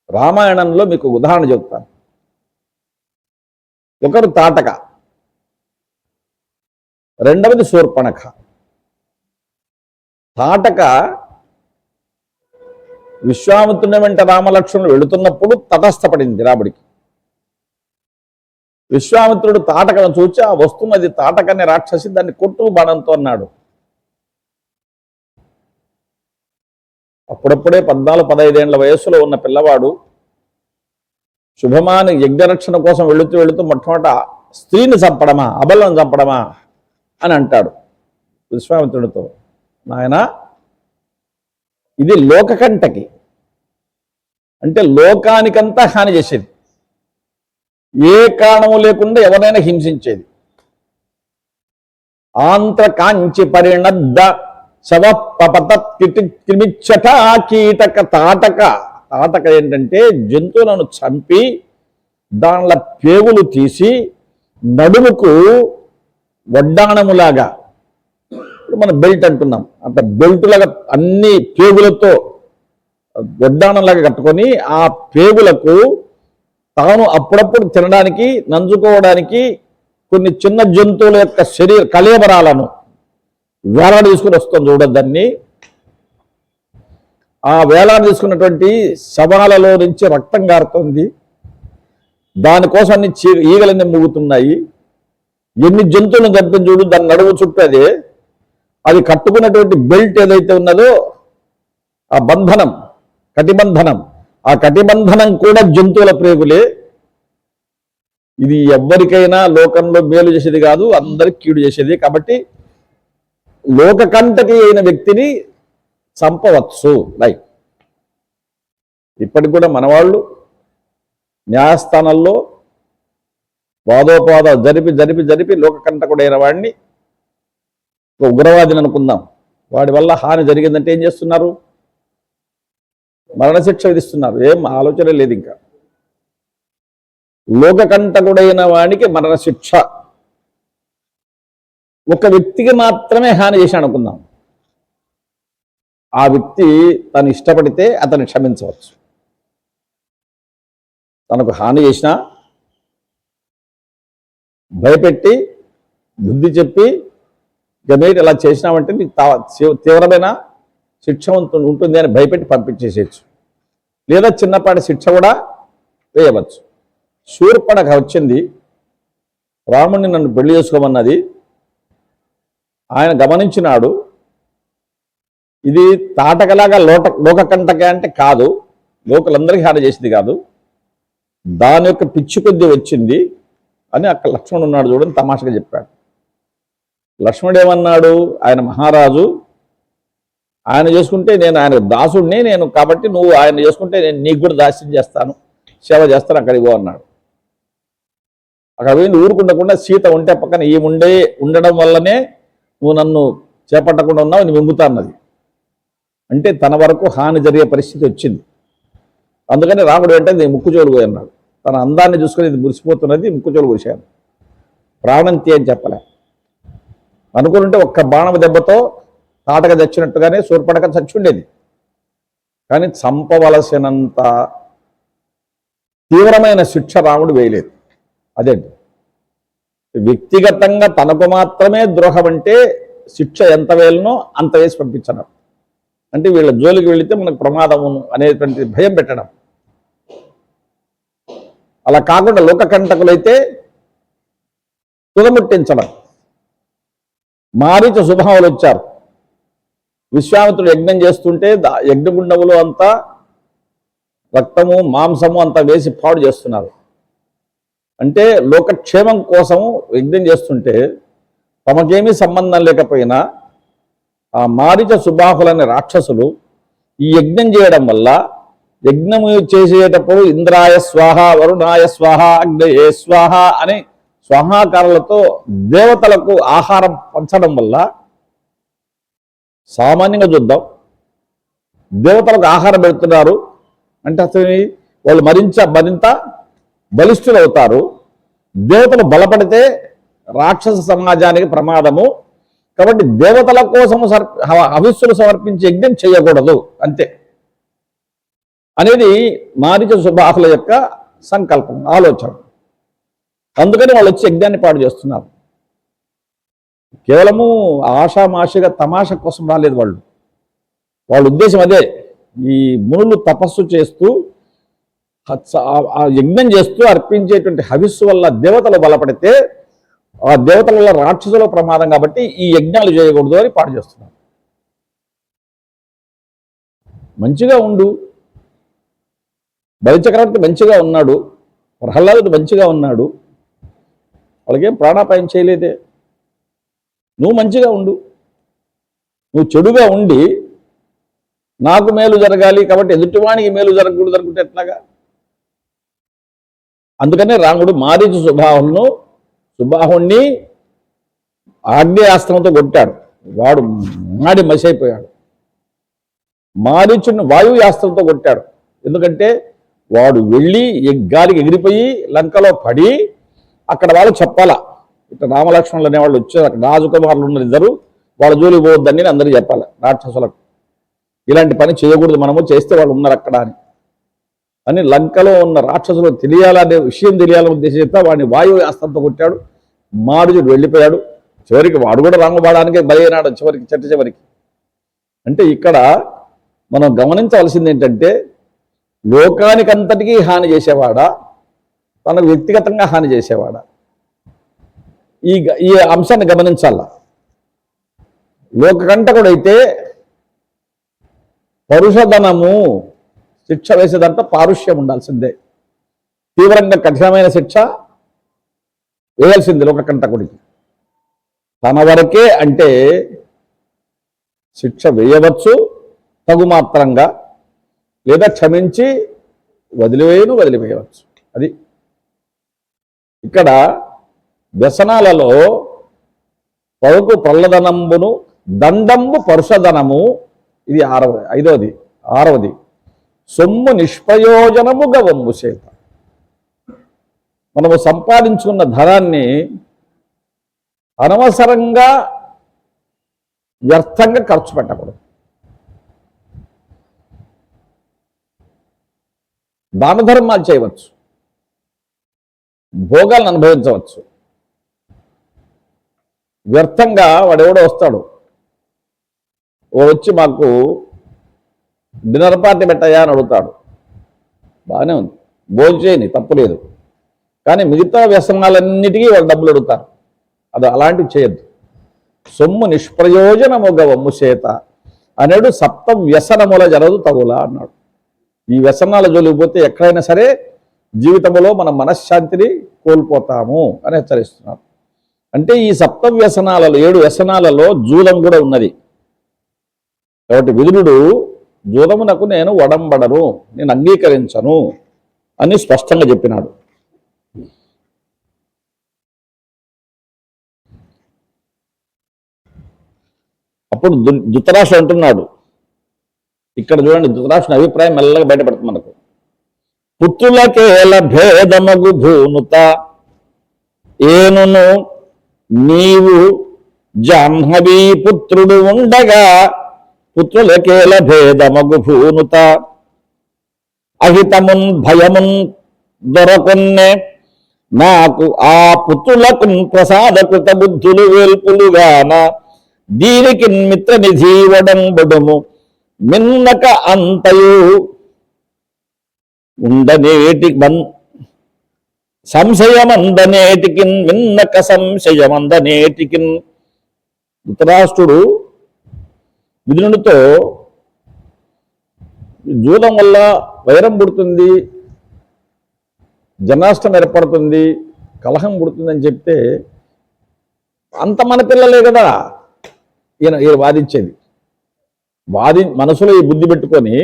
S1: రామాయణంలో మీకు ఉదాహరణ చెప్తాను. ఒకరు తాటక, రెండవది శూర్పణఖ. తాటక విశ్వామిత్రుని వెంట రామలక్ష్మణులు వెళుతున్నప్పుడు తటస్థపడింది రాముడికి. విశ్వామిత్రుడు తాటకను చూచి ఆ వస్తున్నది తాటకనే రాక్షసి, దాన్ని కొట్టు బాణంతో అన్నాడు. అప్పుడప్పుడే 14-15 ఏళ్ల వయస్సులో ఉన్న పిల్లవాడు శుభమాని యజ్ఞరక్షణ కోసం వెళుతూ మొట్టమొదట స్త్రీని చంపడమా, అబలను చంపడమా అని అంటాడు విశ్వామిత్రుడితో. నాయన, ఇది లోకకంటకి, అంటే లోకానికంతా హాని చేసేది, ఏ కారణము లేకుండా ఎవరైనా హింసించేది. ఆంత్ర కాంచి పరిణద్ద శవపపతమిచ్చట కీటక. తాటక ఏంటంటే జంతువులను చంపి దానిల పేగులు తీసి నడుముకు వడ్డాణములాగా, ఇప్పుడు మనం బెల్ట్ అంటున్నాం, అంత బెల్టులాగా అన్ని పేగులతో వడ్డాణంలాగా కట్టుకొని ఆ పేగులకు తాను అప్పుడప్పుడు తినడానికి నంజుకోవడానికి కొన్ని చిన్న జంతువుల యొక్క కళేబరాలను వేలాడ తీసుకుని వస్తుంది చూడద్దాన్ని. ఆ వేలాడ తీసుకున్నటువంటి శవాలలో నుంచి రక్తం గారుతుంది. దానికోసం అన్ని ఈగలన్నీ మూగుతున్నాయి. ఎన్ని జంతువులను చంపిన చూడు, దాని నడుము చుట్టూ అది కట్టుకున్నటువంటి బెల్ట్ ఏదైతే ఉన్నదో ఆ బంధనం, కటిబంధనం, ఆ కటిబంధనం కూడా జంతువుల ప్రేగులే. ఇది ఎవ్వరికైనా లోకంలో మేలు చేసేది కాదు, అందరికి కీడు చేసేది. కాబట్టి లోకకంటకి అయిన వ్యక్తిని చంపవచ్చు. రైట్. ఇప్పటికి కూడా మనవాళ్ళు న్యాయస్థానాల్లో వాదోపాద జరిపి లోకకంటకుడైన వాడిని, ఉగ్రవాదిని అనుకుందాం, వాడి వల్ల హాని జరిగిందంటే ఏం చేస్తున్నారు? మరణశిక్ష విధిస్తున్నారు. ఏం ఆలోచన లేదు. ఇంకా లోకకంటకుడైన వాడికి మరణశిక్ష. ఒక వ్యక్తికి మాత్రమే హాని చేసి అనుకుందాం, ఆ వ్యక్తి తను ఇష్టపడితే అతన్ని క్షమించవచ్చు. తనకు హాని చేసినా భయపెట్టి బుద్ధి చెప్పి ఇక మీరు ఇలా చేసినామంటే నీకు తీవ్రమైన శిక్ష ఉంటుంది అని భయపెట్టి పంపించేసేయచ్చు, లేదా చిన్నపాటి శిక్ష కూడా వేయవచ్చు. శూర్పణఖ వచ్చింది, రాముడిని నన్ను పెళ్లి చేసుకోమన్నది. ఆయన గమనించినాడు, ఇది తాటకలాగా లోకకంటక అంటే కాదు, లోకలందరికీ హాని చేసింది కాదు, దాని యొక్క పిచ్చి కొద్ది వచ్చింది అని అక్కడ లక్ష్మణుడు ఉన్నాడు చూడని తమాషగా చెప్పాడు. లక్ష్మణుడు ఏమన్నాడు? ఆయన మహారాజు, ఆయన చేసుకుంటే నేను ఆయన దాసుడిని, నేను కాబట్టి నువ్వు ఆయన చేసుకుంటే నేను నీకు కూడా దాస్యం చేస్తాను, సేవ చేస్తాను, అక్కడికి పో అన్నాడు. అక్కడ పోయింది ఊరుకుండకుండా సీత ఉంటే పక్కన ఈ ఉండడం వల్లనే నువ్వు నన్ను చేపట్టకుండా ఉన్నావు, నేను మింగుతా అన్నది. అంటే తన వరకు హాని జరిగే పరిస్థితి వచ్చింది. అందుకని రాముడు వెంటనే నేను ముక్కుచోలు పోయి అన్నాడు. తన అందాన్ని చూసుకొని ఇది మురిసిపోతున్నది, ముక్కుచోలు పోసాను, ప్రాణంతి అని చెప్పలే. అనుకుంటే ఒక్క బాణం దెబ్బతో తాటక చచ్చినట్టుగానే శూర్పణఖ చచ్చి ఉండేది. కానీ చంపవలసినంత తీవ్రమైన శిక్ష రాముడు వేయలేదు. అదేంటి, వ్యక్తిగతంగా తనకు మాత్రమే ద్రోహం అంటే శిక్ష ఎంత వేయాలనో అంత వేసి పంపించడం, అంటే వీళ్ళ జోలికి వెళితే మనకు ప్రమాదము అనేటువంటి భయం పెట్టడం. అలా కాకుండా లోకకంటకులైతే తుదముట్టించడం. మారీచ సుభావులు వచ్చారు. విశ్వామిత్రుడు యజ్ఞం చేస్తుంటే యజ్ఞగుండములో అంతా రక్తము మాంసము అంతా వేసి పాడు చేస్తున్నారు. అంటే లోకక్షేమం కోసము యజ్ఞం చేస్తుంటే తమకేమీ సంబంధం లేకపోయినా ఆ మారీచ సుబాహులనే రాక్షసులు ఈ యజ్ఞం చేయడం వల్ల, యజ్ఞము చేసేటప్పుడు ఇంద్రాయ స్వాహ, వరుణాయ స్వాహ, అగ్నయే స్వాహ అని స్వాహాకారాలతో దేవతలకు ఆహారం పంచడం వల్ల, సామాన్యంగా చూద్దాం, దేవతలకు ఆహారం పెడుతున్నారు అంటే అసలు వాళ్ళు మరింత బలిష్ఠులు అవుతారు. దేవతలు బలపడితే రాక్షస సమాజానికి ప్రమాదము. కాబట్టి దేవతల కోసము హవిస్సులు సమర్పించి యజ్ఞం చేయకూడదు అంతే అనేది మారీచ సుబాహుల యొక్క సంకల్పం, ఆలోచన. అందుకని వాళ్ళు వచ్చి యజ్ఞాన్ని పాడు చేస్తున్నారు. కేవలము ఆషామాషిగా తమాష కోసం రాలేదు వాళ్ళు. వాళ్ళ ఉద్దేశం అదే. ఈ మునులు తపస్సు చేస్తూ ఆ యజ్ఞం చేస్తూ అర్పించేటువంటి హవిస్సు వల్ల దేవతలు బలపడితే ఆ దేవతల వల్ల రాక్షసుల ప్రమాదం, కాబట్టి ఈ యజ్ఞాలు చేయకూడదు అని పాడు చేస్తున్నారు. మంచిగా ఉండు, బలిచక్రవర్తి మంచిగా ఉన్నాడు, ప్రహ్లాదుడు మంచిగా ఉన్నాడు, వాళ్ళకేం ప్రాణాపాయం చేయలేదే. నువ్వు మంచిగా ఉండు. నువ్వు చెడుగా ఉండి నాకు మేలు జరగాలి కాబట్టి ఎదుటివానికి మేలు జరగకూడదు అనుకుంటే ఎట్లాగా? అందుకనే రాముడు మారీచ సుబాహుణ్ణి ఆగ్నేయాస్త్రంతో కొట్టాడు. వాడు మాడి మసైపోయాడు. మారీచుడిని వాయుయాస్త్రంతో కొట్టాడు. ఎందుకంటే వాడు వెళ్ళి గాలికి ఎగిరిపోయి లంకలో పడి అక్కడ వాళ్ళు చెప్పాలా, ఇట్లా రామలక్ష్మణులు అనేవాళ్ళు వచ్చారు, అక్కడ రాజకుమారులు ఉన్నారు ఇద్దరు, వాళ్ళ జోలికి పోవద్దని అందరూ చెప్పాలి రాక్షసులకు. ఇలాంటి పని చేయకూడదు, మనము చేస్తే వాళ్ళు ఉన్నారు అక్కడ అని లంకలో ఉన్న రాక్షసులు తెలియాలనే విషయం తెలియాలనే ఉద్దేశంతో వాడిని వాయుయాస్త్రంతో కొట్టాడు. మారీచుడు వెళ్ళిపోయాడు. చివరికి వాడు కూడా రంగుబాడానికే బలైనాడు చివరికి. అంటే ఇక్కడ మనం గమనించవలసింది ఏంటంటే, లోకానికంతటికీ హాని చేసేవాడా, తనకు వ్యక్తిగతంగా హాని చేసేవాడా, ఈ అంశాన్ని గమనించాల. లోకకంటకుడైతే పరుషధనము శిక్ష వేసేదంతా పారుష్యం ఉండాల్సిందే. తీవ్రంగా కఠినమైన శిక్ష వేయాల్సిందే లోకకంటకుడికి. తన వరకే అంటే శిక్ష వేయవచ్చు తగుమాత్రంగా, లేదా క్షమించి వదిలివేయవచ్చు. అది ఇక్కడ వ్యసనాలలో పరుకు ప్రల్లదనంబును దండంబు పరుషధనము, ఇది ఆరవది సొమ్ము నిష్ప్రయోజనము గవమ్ము చేత. మనము సంపాదించుకున్న ధనాన్ని అనవసరంగా వ్యర్థంగా ఖర్చు పెట్టకూడదు. దాన ధర్మాలు చేయవచ్చు, భోగాలను అనుభవించవచ్చు. వ్యర్థంగా వాడెవడో వస్తాడు, వచ్చి మాకు డిన్నర్ పార్టీ పెట్టాయా అని అడుగుతాడు. బాగానే ఉంది, భోజనం చేయని తప్పులేదు, కానీ మిగతా వ్యసనాలన్నిటికీ వాళ్ళు డబ్బులు అడుగుతారు. అది అలాంటివి చేయొద్దు. సొమ్ము నిష్ప్రయోజనముగా వమ్ము చేత అనేడు సప్త వ్యసనముల జరదు తగులా అన్నాడు. ఈ వ్యసనాల జోలికి పోతే ఎక్కడైనా సరే జీవితంలో మన మనశ్శాంతిని కోల్పోతాము అని హెచ్చరిస్తున్నారు. అంటే ఈ సప్త వ్యసనాలలో 7 వ్యసనాలలో జూదం కూడా ఉన్నది. కాబట్టి విదురుడు జూదమునకు నేను వడంబడను, నేను అంగీకరించను అని స్పష్టంగా చెప్పినాడు. అప్పుడు ధృతరాష్ట్రుడు అంటున్నాడు, ఇక్కడ చూడండి ధృతరాష్ట్రుని అభిప్రాయం మెల్లగా బయటపడుతుంది మనకు. పుత్రులకేల భేదమగు భూనుత ఏనును నీవు జాహ్నవీ పుత్రుడు ఉండగా, పుత్రులకేల భేదమగు భూనుత అహితమున్ భయమున్ దొరకొన్నే, నాకు ఆ పుత్రులకు ప్రసాదకృత బుద్ధులు వేల్పులుగాన, దీనికి మిత్ర నిధీవడంబుడము మిన్నక అంతయు ఉండనేటి సంశయమందనేటికిన్, మిన్నక సంశయమందనేటికిన్. ధృతరాష్ట్రుడు విదురునితో జూదం వల్ల వైరం పుడుతుంది, జనాష్టం ఏర్పడుతుంది, కలహం పుడుతుందని చెప్తే అంత మన పిల్లలే కదా ఈయన వాదించేది. మనసులో ఈ బుద్ధి పెట్టుకొని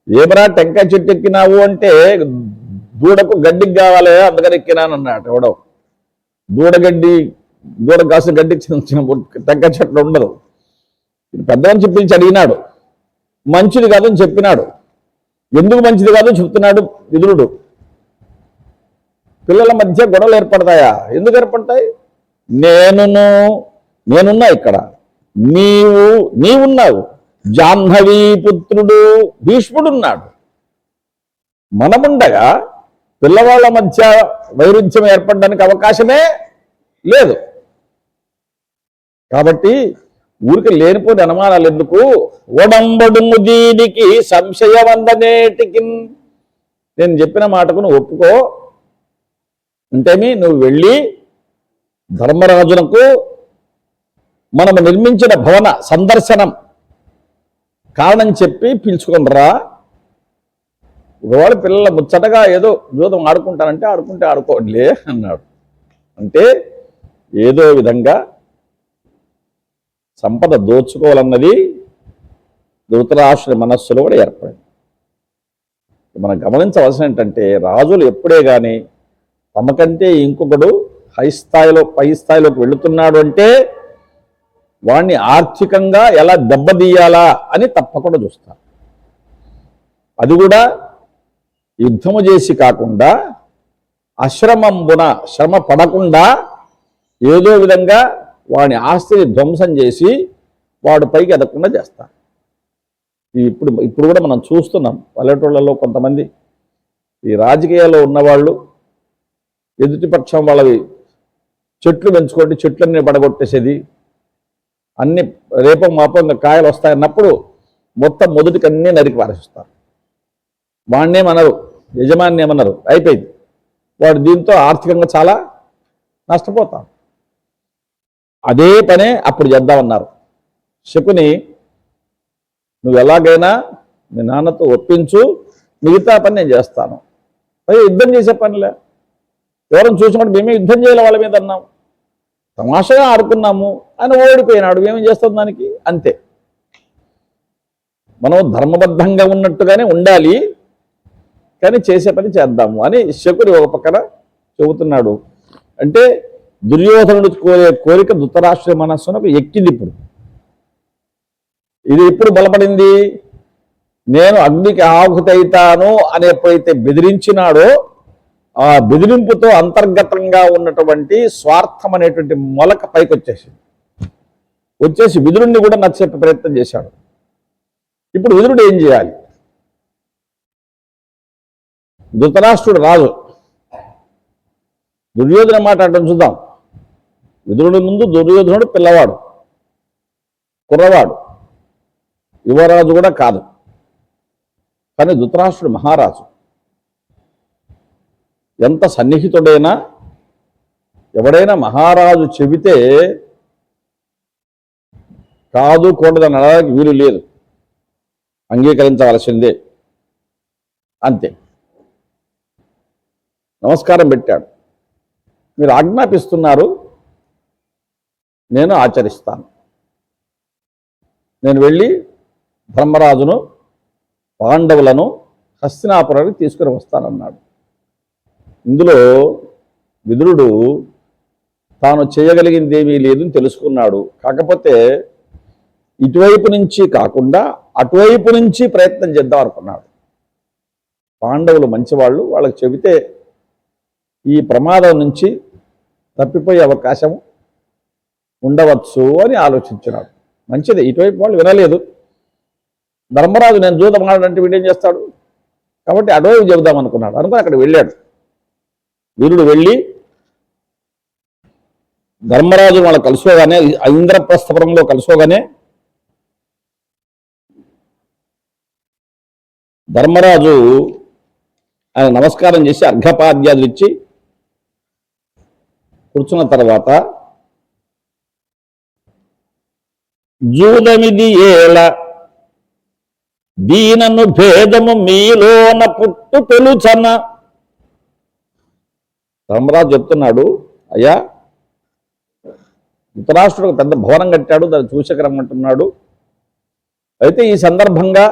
S1: ఏమరా టెంకాయ చెట్టు ఎక్కినావు అంటే దూడకు గడ్డికి కావాలి అందుకని ఎక్కినాను అన్నాడు ఎవడో. దూడ కాసిన గడ్డి చిన్న టెంకాయ చెట్లు ఉండదు. పెద్ద మనిషి పిలిచి అడిగినాడు, మంచిది కాదని చెప్పినాడు. ఎందుకు మంచిది కాదో చెప్తున్నాడు విదురుడు. పిల్లల మధ్య గొడవలు ఏర్పడతాయా? ఎందుకు ఏర్పడతాయి? నేనున్నా ఇక్కడ, నీవున్నావు, జాహ్నవీ పుత్రుడు భీష్ముడున్నాడు. మనముండగా పిల్లవాళ్ళ మధ్య వైరుధ్యం ఏర్పడడానికి అవకాశమే లేదు. కాబట్టి ఊరికి లేనిపోని అనుమానాలు ఎందుకు? ఒడంబడుము దీనికి సంశయవందనేటికి. నేను చెప్పిన మాటకు నువ్వు ఒప్పుకో. అంటేమి నువ్వు వెళ్ళి ధర్మరాజునకు మనము నిర్మించిన భవన సందర్శనం కారణం చెప్పి పిలుచుకొనిరా. ఒకవేళ పిల్లల ముచ్చటగా ఏదో జూదం ఆడుకుంటానంటే ఆడుకోండిలే అన్నాడు. అంటే ఏదో విధంగా సంపద దోచుకోవాలన్నది ధృతరాష్ట్రుడి మనస్సులో కూడా ఏర్పడింది. మనం గమనించవలసిన ఏంటంటే రాజులు ఎప్పుడే కానీ తమకంటే ఇంకొకడు పై స్థాయిలోకి వెళుతున్నాడు అంటే వాణ్ణి ఆర్థికంగా ఎలా దెబ్బతీయాలా అని తప్పకుండా చూస్తారు. అది కూడా యుద్ధము చేసి కాకుండా అశ్రమంబున శ్రమ పడకుండా ఏదో విధంగా వాడి ఆస్తిని ధ్వంసం చేసి వాడు పైకి ఎదగకుండా చేస్తారు. ఇప్పుడు కూడా మనం చూస్తున్నాం పల్లెటూళ్ళలో కొంతమంది ఈ రాజకీయాల్లో ఉన్నవాళ్ళు ఎదుటిపక్షం వాళ్ళవి చెట్లు పెంచుకోండి, చెట్లన్నీ పడగొట్టేసేది, అన్ని రేపం మాపం ఇంకా కాయలు వస్తాయన్నప్పుడు మొత్తం మొదటికి అన్నీ నరికి పారేస్తారు. వాడినేమన్నారు, యజమాని ఏమన్నారు, అయిపోయింది. వాడు దీంతో ఆర్థికంగా చాలా నష్టపోతాం. అదే పనే అప్పుడు చేద్దామన్నారు. శకుని, నువ్వు ఎలాగైనా మీ నాన్నతో ఒప్పించు, మిగతా పని నేను చేస్తాను. అదే యుద్ధం చేసే పనిలే, ఎవరైనా చూసినప్పుడు మేమే యుద్ధం చేయాలి వాళ్ళ మీద అన్నాము, తమాషగా ఆడుకున్నాము, ఆయన ఓడిపోయినాడు, మేమేం చేస్తాం దానికి, అంతే. మనం ధర్మబద్ధంగా ఉన్నట్టుగానే ఉండాలి, కానీ చేసే పని చేద్దాము అని శకుని ఒక పక్కన చెబుతున్నాడు. అంటే దుర్యోధనుడు కోరిక ధృతరాష్ట్రుడి మనస్సునకు ఎక్కింది. ఇది ఎప్పుడు బలపడింది? నేను అగ్నికి ఆహుతైతాను అని ఎప్పుడైతే బెదిరించినాడో ఆ బెదిరింపుతో అంతర్గతంగా ఉన్నటువంటి స్వార్థం అనేటువంటి మొలక పైకి వచ్చేసి విదురుణ్ణి కూడా నచ్చే ప్రయత్నం చేశాడు. ఇప్పుడు విదురుడు ఏం చేయాలి? ధృతరాష్ట్రుడు రాజు, దుర్యోధన మాట అంటే చూద్దాం. విదురుడి ముందు దుర్యోధనుడు పిల్లవాడు, కుర్రవాడు, యువరాజు కూడా కాదు. కానీ ధృతరాష్ట్రుడు మహారాజు. ఎంత సన్నిహితుడైనా ఎవడైనా మహారాజు చెబితే కాదు కూడదని అనడానికి వీలు లేదు, అంగీకరించవలసిందే, అంతే. నమస్కారం పెట్టాడు. మీరు ఆజ్ఞాపిస్తున్నారు, నేను ఆచరిస్తాను. నేను వెళ్ళి ధర్మరాజును పాండవులను హస్తినాపురానికి తీసుకుని వస్తానన్నాడు. ఇందులో విదురుడు తాను చేయగలిగింది ఏమీ లేదని తెలుసుకున్నాడు. కాకపోతే ఇటువైపు నుంచి కాకుండా అటువైపు నుంచి ప్రయత్నం చేద్దాం అనుకున్నాడు. పాండవులు మంచివాళ్ళు, వాళ్ళకి చెబితే ఈ ప్రమాదం నుంచి తప్పిపోయే అవకాశం ఉండవచ్చు అని ఆలోచించినాడు. మంచిది, ఇటువైపు వాళ్ళు వినలేదు. ధర్మరాజు నేను జూదం ఆడాలంటే వీడేం చేస్తాడు, కాబట్టి అటువైపు చెబుదాం అనుకున్నాడు. అనుకుని అక్కడ వెళ్ళాడు. వీరుడు వెళ్ళి ధర్మరాజు వాళ్ళు కలుసుకోగానే, ఇంద్రప్రస్థపురంలో కలుసుకోగానే ధర్మరాజు ఆయన నమస్కారం చేసి అర్ఘపాద్యాదులు ఇచ్చి కూర్చున్న తర్వాత, జూదమిది ఏల దీనను భేదము మీలోన పుట్టు తెలుచన. ధర్మరాజు చెప్తున్నాడు, అయ్యా ధృతరాష్ట్రుడు పెద్ద భవనం కట్టాడు, దాన్ని చూసేకి రమ్మంటున్నాడు. అయితే ఈ సందర్భంగా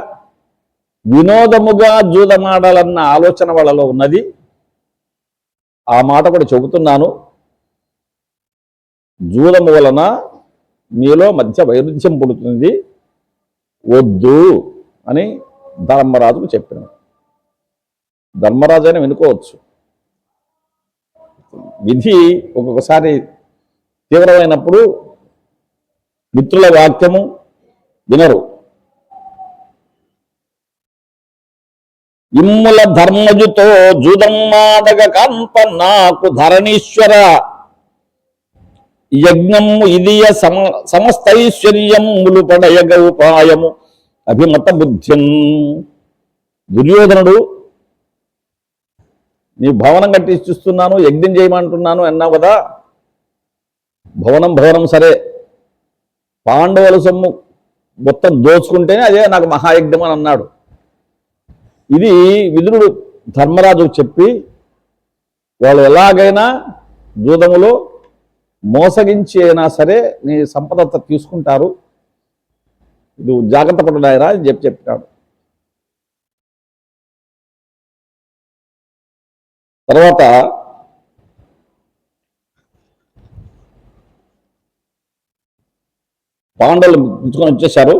S1: వినోదముగా జూదమాడాలన్న ఆలోచన వాళ్ళలో ఉన్నది. ఆ మాట కూడా చెబుతున్నాను. జూదము వలన మీలో మధ్య వైరుధ్యం పుడుతుంది, వద్దు అని ధర్మరాజుకు చెప్పినాడు. ధర్మరాజు అయినా వినుకోవచ్చు. విధి ఒక్కొక్కసారి తీవ్రమైనప్పుడు మిత్రుల వాక్యము వినరు. ఇమ్ముల ధర్మజుతో జూదమ్మాడగ కాంప నాకు ధరణీశ్వర యజ్ఞము ఇదియ సమస్తైశ్వర్యములు పడయగ ఉపాయము అభిమత బుద్ధ్యం. దుర్యోధనుడు నీ భవనం కట్టి ఇచ్చిస్తున్నాను, యజ్ఞం చేయమంటున్నాను అన్నావు కదా. భవనం సరే, పాండవుల సొమ్ము మొత్తం దోచుకుంటేనే అదే నాకు మహాయజ్ఞం అని అన్నాడు. ఇది విదురుడు ధర్మరాజుకు చెప్పి వాళ్ళు ఎలాగైనా జూదములో మోసగించి అయినా సరే నీ సంపద తీసుకుంటారు, ఇది జాగ్రత్త పడున్నాయరా అని చెప్పినాడు. తర్వాత పాండవులు పిలుచుకొని వచ్చేశారు.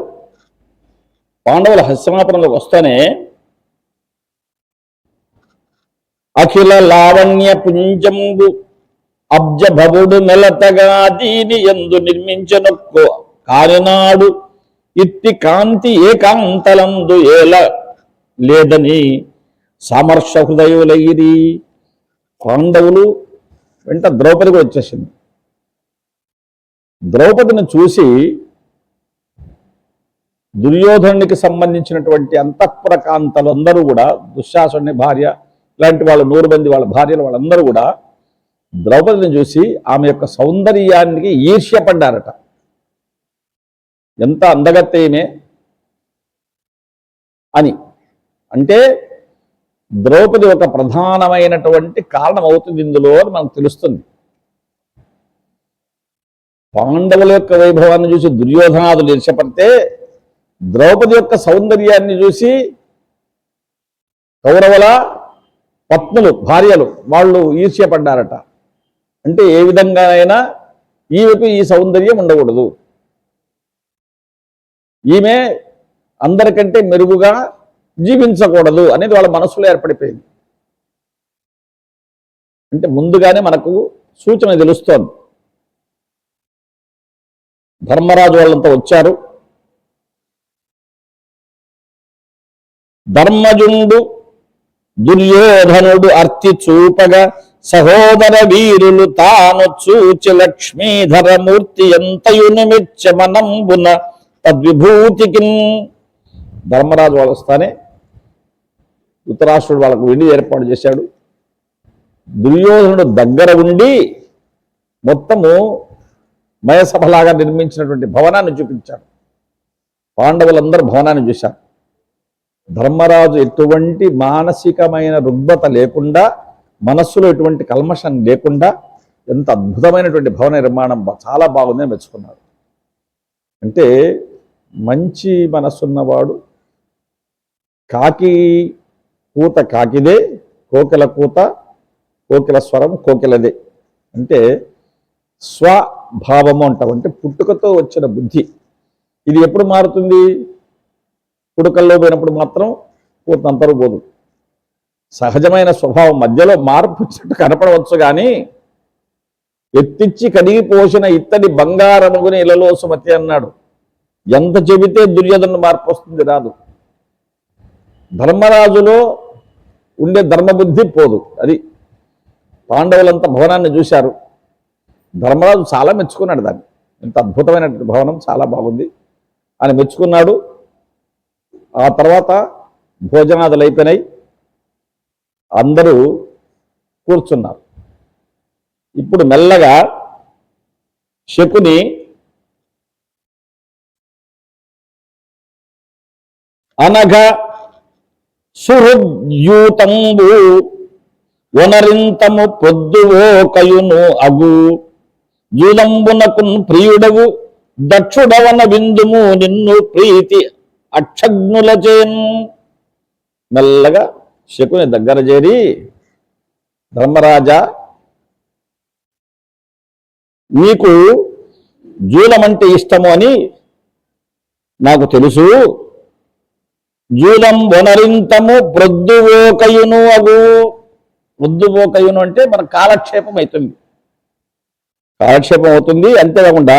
S1: పాండవుల హస్తినాపురంలోకి వస్తేనే అఖిల లావణ్య పుంజంబు అబ్జ భవుడు నెలతగా దీని ఎందు నిర్మించనొక్కో కారినాడు ఇట్టి కాంతి ఏకాంతలందు ఏల లేదని సమర్ష హృదయులైరి. పాండవులు వెంట ద్రౌపదికి వచ్చేసింది. ద్రౌపదిని చూసి దుర్యోధనునికి సంబంధించినటువంటి అంతఃపుర కాంతలు అందరూ కూడా, దుశ్శాసనుని భార్య ఇలాంటి వాళ్ళు 100 మంది వాళ్ళ భార్యలు వాళ్ళందరూ కూడా ద్రౌపదిని చూసి ఆమె యొక్క సౌందర్యానికి ఈర్ష్యపడ్డారట. ఎంత అందగత్తేమే అని. అంటే ద్రౌపది ఒక ప్రధానమైనటువంటి కారణం అవుతుంది ఇందులో అని మనకు తెలుస్తుంది. పాండవుల యొక్క వైభవాన్ని చూసి దుర్యోధనాదులు ఈర్ష్యపడితే, ద్రౌపది యొక్క సౌందర్యాన్ని చూసి కౌరవుల పత్నులు భార్యలు వాళ్ళు ఈర్ష్యపడ్డారట. అంటే ఏ విధంగానైనా ఈమెకు ఈ సౌందర్యం ఉండకూడదు, ఈమె అందరికంటే మెరుగుగా జీవించకూడదు అనేది వాళ్ళ మనసులో ఏర్పడిపోయింది. అంటే ముందుగానే మనకు సూచన తెలుస్తోంది. ధర్మరాజు వాళ్ళంతా వచ్చారు. ధర్మజుండు దుర్యోధనుడు అర్తి చూపగా సహోదర వీరులు తాను చూచి లక్ష్మీధరమూర్తి ఎంతయు నిమిచ్చ మనంబున తద్విభూతికి. ధర్మరాజు వాళ్ళు వస్తానే ధృతరాష్ట్రుడు వాళ్ళకు విందు ఏర్పాటు చేశాడు. దుర్యోధనుడు దగ్గర ఉండి మొత్తము మయసభలాగా నిర్మించినటువంటి భవనాన్ని చూపించాడు. పాండవులందరూ భవనాన్ని చూశారు. ధర్మరాజు ఎటువంటి మానసికమైన రుగ్మత లేకుండా, మనస్సులో ఎటువంటి కల్మషం లేకుండా ఎంత అద్భుతమైనటువంటి భవన నిర్మాణం చాలా బాగుందని మెచ్చుకున్నాడు. అంటే మంచి మనస్సున్నవాడు కాకి కూత కాకిదే, కోకిల కూత కోకిల స్వరం కోకిలదే. అంటే స్వభావము అంటాం. అంటే పుట్టుకతో వచ్చిన బుద్ధి. ఇది ఎప్పుడు మారుతుంది? పుడకల్లో పోయినప్పుడు మాత్రం కూతంతరూ పోదు. సహజమైన స్వభావం మధ్యలో మార్పు చెట్టు కనపడవచ్చు, కానీ ఎత్తిచ్చి కడిగి పోసిన ఇత్తడి బంగారముగుని ఇలలో సుమతి అన్నాడు. ఎంత చెబితే దుర్యోధను మార్పు వస్తుంది, రాదు. ధర్మరాజులో ఉండే ధర్మబుద్ధి పోదు. అది పాండవులంతా భవనాన్ని చూశారు. ధర్మరాజు చాలా మెచ్చుకున్నాడు దాన్ని. ఇంత అద్భుతమైన భవనం చాలా బాగుంది అని మెచ్చుకున్నాడు. ఆ తర్వాత భోజనాదులు అయిపోయినాయి, అందరూ కూర్చున్నారు. ఇప్పుడు మెల్లగా శకుని అనఘ సుహృద్యూతంబు వనరింతము పొద్దువో కయును అగు జూదంబునకున్ ప్రియుడవు దక్షుడవన విందుము నిన్ను ప్రీతి అక్షగ్నులచేన్. మెల్లగా శకుని దగ్గర చేరి, ధర్మరాజా, నీకు జూదమంటే ఇష్టము అని నాకు తెలుసు. జూదం వనరింతము ప్రొద్దువోకయును అగు. ప్రొద్దువోకయును అంటే మన కాలక్షేపం అవుతుంది, కాలక్షేపం అవుతుంది. అంతేకాకుండా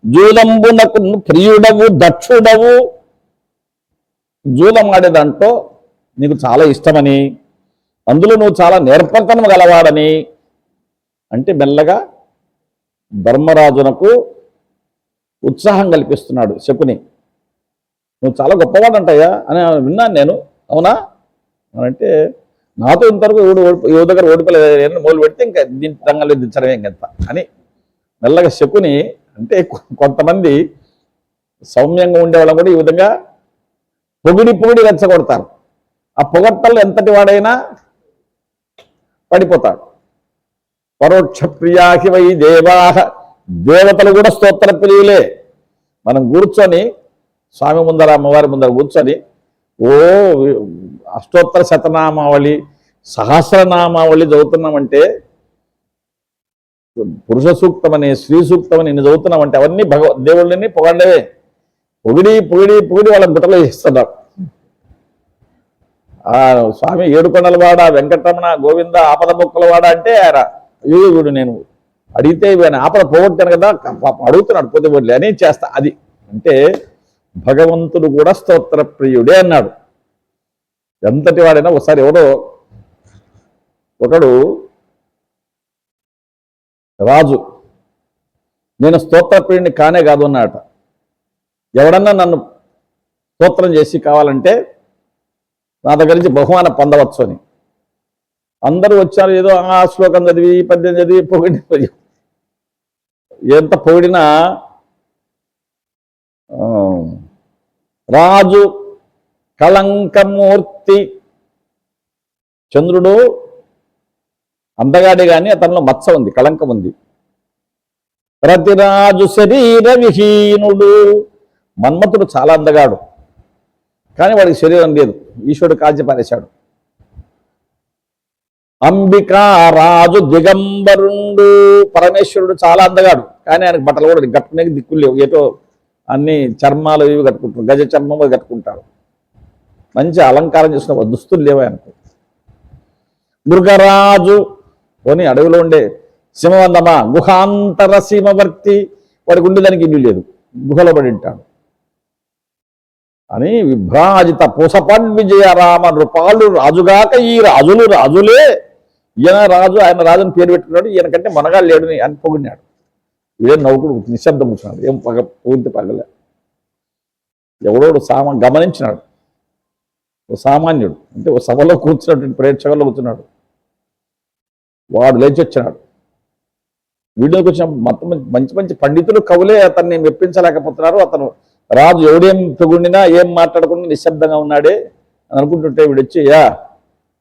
S1: జూదంబునకు ప్రియుడవు దక్షుడవు, జూదం ఆడే దాంట్లో నీకు చాలా ఇష్టమని, అందులో నువ్వు చాలా నేర్పరితనం గలవాడని అంటే మెల్లగా ధర్మరాజునకు ఉత్సాహం కల్పిస్తున్నాడు శకుని. నువ్వు చాలా గొప్పవాడంటయ్యా అని విన్నాను నేను, అవునా అని అంటే, నాతో ఇంతవరకు ఎవరి దగ్గర ఓడిపోలేదు, మొదలు పెడితే ఇంకా దీని రంగంలో దించడమే ఇంకెంత అని మెల్లగా శకుని. అంటే కొంతమంది సౌమ్యంగా ఉండేవాళ్ళం కూడా ఈ విధంగా పొగిడి రెచ్చగొడతారు. ఆ పొగట్టలు ఎంతటి వాడైనా పడిపోతాడు. పరోక్ష ప్రియాహి వై దేవాహ, దేవతలు కూడా స్తోత్ర ప్రియులే. మనం కూర్చొని స్వామి ముందర అమ్మవారి ముందర కూర్చొని ఓ అష్టోత్తర శతనామావళి సహస్రనామావళి చదువుతున్నామంటే, పురుష సూక్తమని స్త్రీ సూక్తమని ఇన్ని చదువుతున్నామంటే అవన్నీ దేవుళ్ళని పొగడవే. పొగిడి వాళ్ళ గుట్టలో చేస్తున్నారు. ఆ స్వామి ఏడుకొండలవాడ, వెంకటరమణ, గోవింద, ఆపద మొక్కలవాడ అంటే అయ్యో వీడు నేను అడిగితే ఆపద పోగొట్టాను కదా, అడుగుతున్నాడు పోతే పోలే అని చేస్తా. అది అంటే భగవంతుడు కూడా స్తోత్ర ప్రియుడే అన్నాడు. ఎంతటి వాడైనా ఒకసారి ఒకడు రాజు, నేను స్తోత్ర ప్రియుడిని కానే కాదు అన్నట. ఎవడన్నా నన్ను స్తోత్రం చేసి కావాలంటే నా దగ్గర నుంచి బహుమానం పొందవచ్చు అని. అందరూ వచ్చారు, ఏదో ఆ శ్లోకం చదివి పద్యం చదివి పొగిడి, ఎంత పొగిడినా రాజు కళంకమూర్తి. చంద్రుడు అందగాడే కానీ అతనిలో మచ్చ ఉంది, కళంకం ఉంది. ప్రతిరాజు శరీర విహీనుడు. మన్మథుడు చాలా అందగాడు కానీ వాడికి శరీరం లేదు, ఈశ్వరుడు కాల్చి పారేశాడు. అంబికా రాజు దిగంబరుండు. పరమేశ్వరుడు చాలా అందగాడు కానీ ఆయనకు బట్టలు కూడా కట్టుకునే దిక్కులు లేవు, ఏటో అన్ని చర్మాలు ఇవి కట్టుకుంటారు, గజ చర్మం కట్టుకుంటారు. మంచి అలంకారం చేసిన దుస్తులు లేవు ఆయనకు. మృగరాజు పోనీ అడవిలో ఉండే సింహవందమా, గుహాంతర సీమవర్తి, వాడికి ఉండేదానికి ఇల్లు లేదు, గుహలో పడి ఉంటాడు అని. విభ్రాజిత పూసపన్ విజయ రామ నృపాలు రాజుగాక ఈ రాజులు రాజులే. ఈయన రాజు, ఆయన రాజుని పేరు పెట్టుకున్నాడు, ఈయనకంటే మనగా లేడు అని పొగిడినాడు. ఇదే నవ్వుకుడు నిశ్శబ్దం కూర్చున్నాడు, ఏం పూర్తి పగలే. ఎవడోడు గమనించినాడు. ఓ సామాన్యుడు అంటే ఓ సభలో కూర్చున్నటువంటి ప్రేక్షకుల్లో కూర్చున్నాడు. వాడు లేచి వచ్చినాడు. వీడియోకి వచ్చిన మొత్తం మంచి మంచి పండితులు కవులే అతన్ని మెప్పించలేకపోతున్నారు. అతను రాజు ఎవడేం పొగుడినా ఏం మాట్లాడకుండా నిశ్శబ్దంగా ఉన్నాడే అని అనుకుంటుంటే వీడొచ్చి,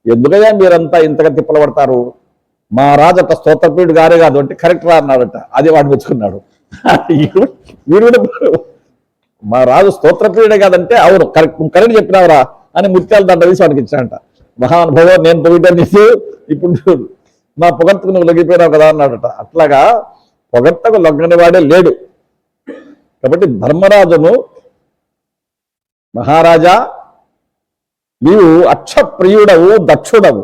S1: ఎందుకయ్యా మీరంతా ఇంతగా తిప్పలు పడతారు, మా రాజు అట్లా స్తోత్రప్రియుడు గారే కాదు అంటే కరెక్ట్ రా అన్నాడట. అది వాడు మెచ్చుకున్నాడు. వీడు కూడా మా రాజు స్తోత్రప్రియుడే కాదంటే అవును కరెక్ట్ చెప్పినావురా అని ముత్యాల దండ వేసి వాడికి ఇచ్చాడంట. మహానుభావం, నేను పొగిడ్డా నీకు, ఇప్పుడు నా పొగట్టుకు నువ్వు లొంగిపోయినావు కదా అన్నాడట. అట్లాగా పొగట్టకు లొంగని వాడే లేడు. కాబట్టి ధర్మరాజును, మహారాజా నీవు అక్షప్రియుడవు దక్షుడవు.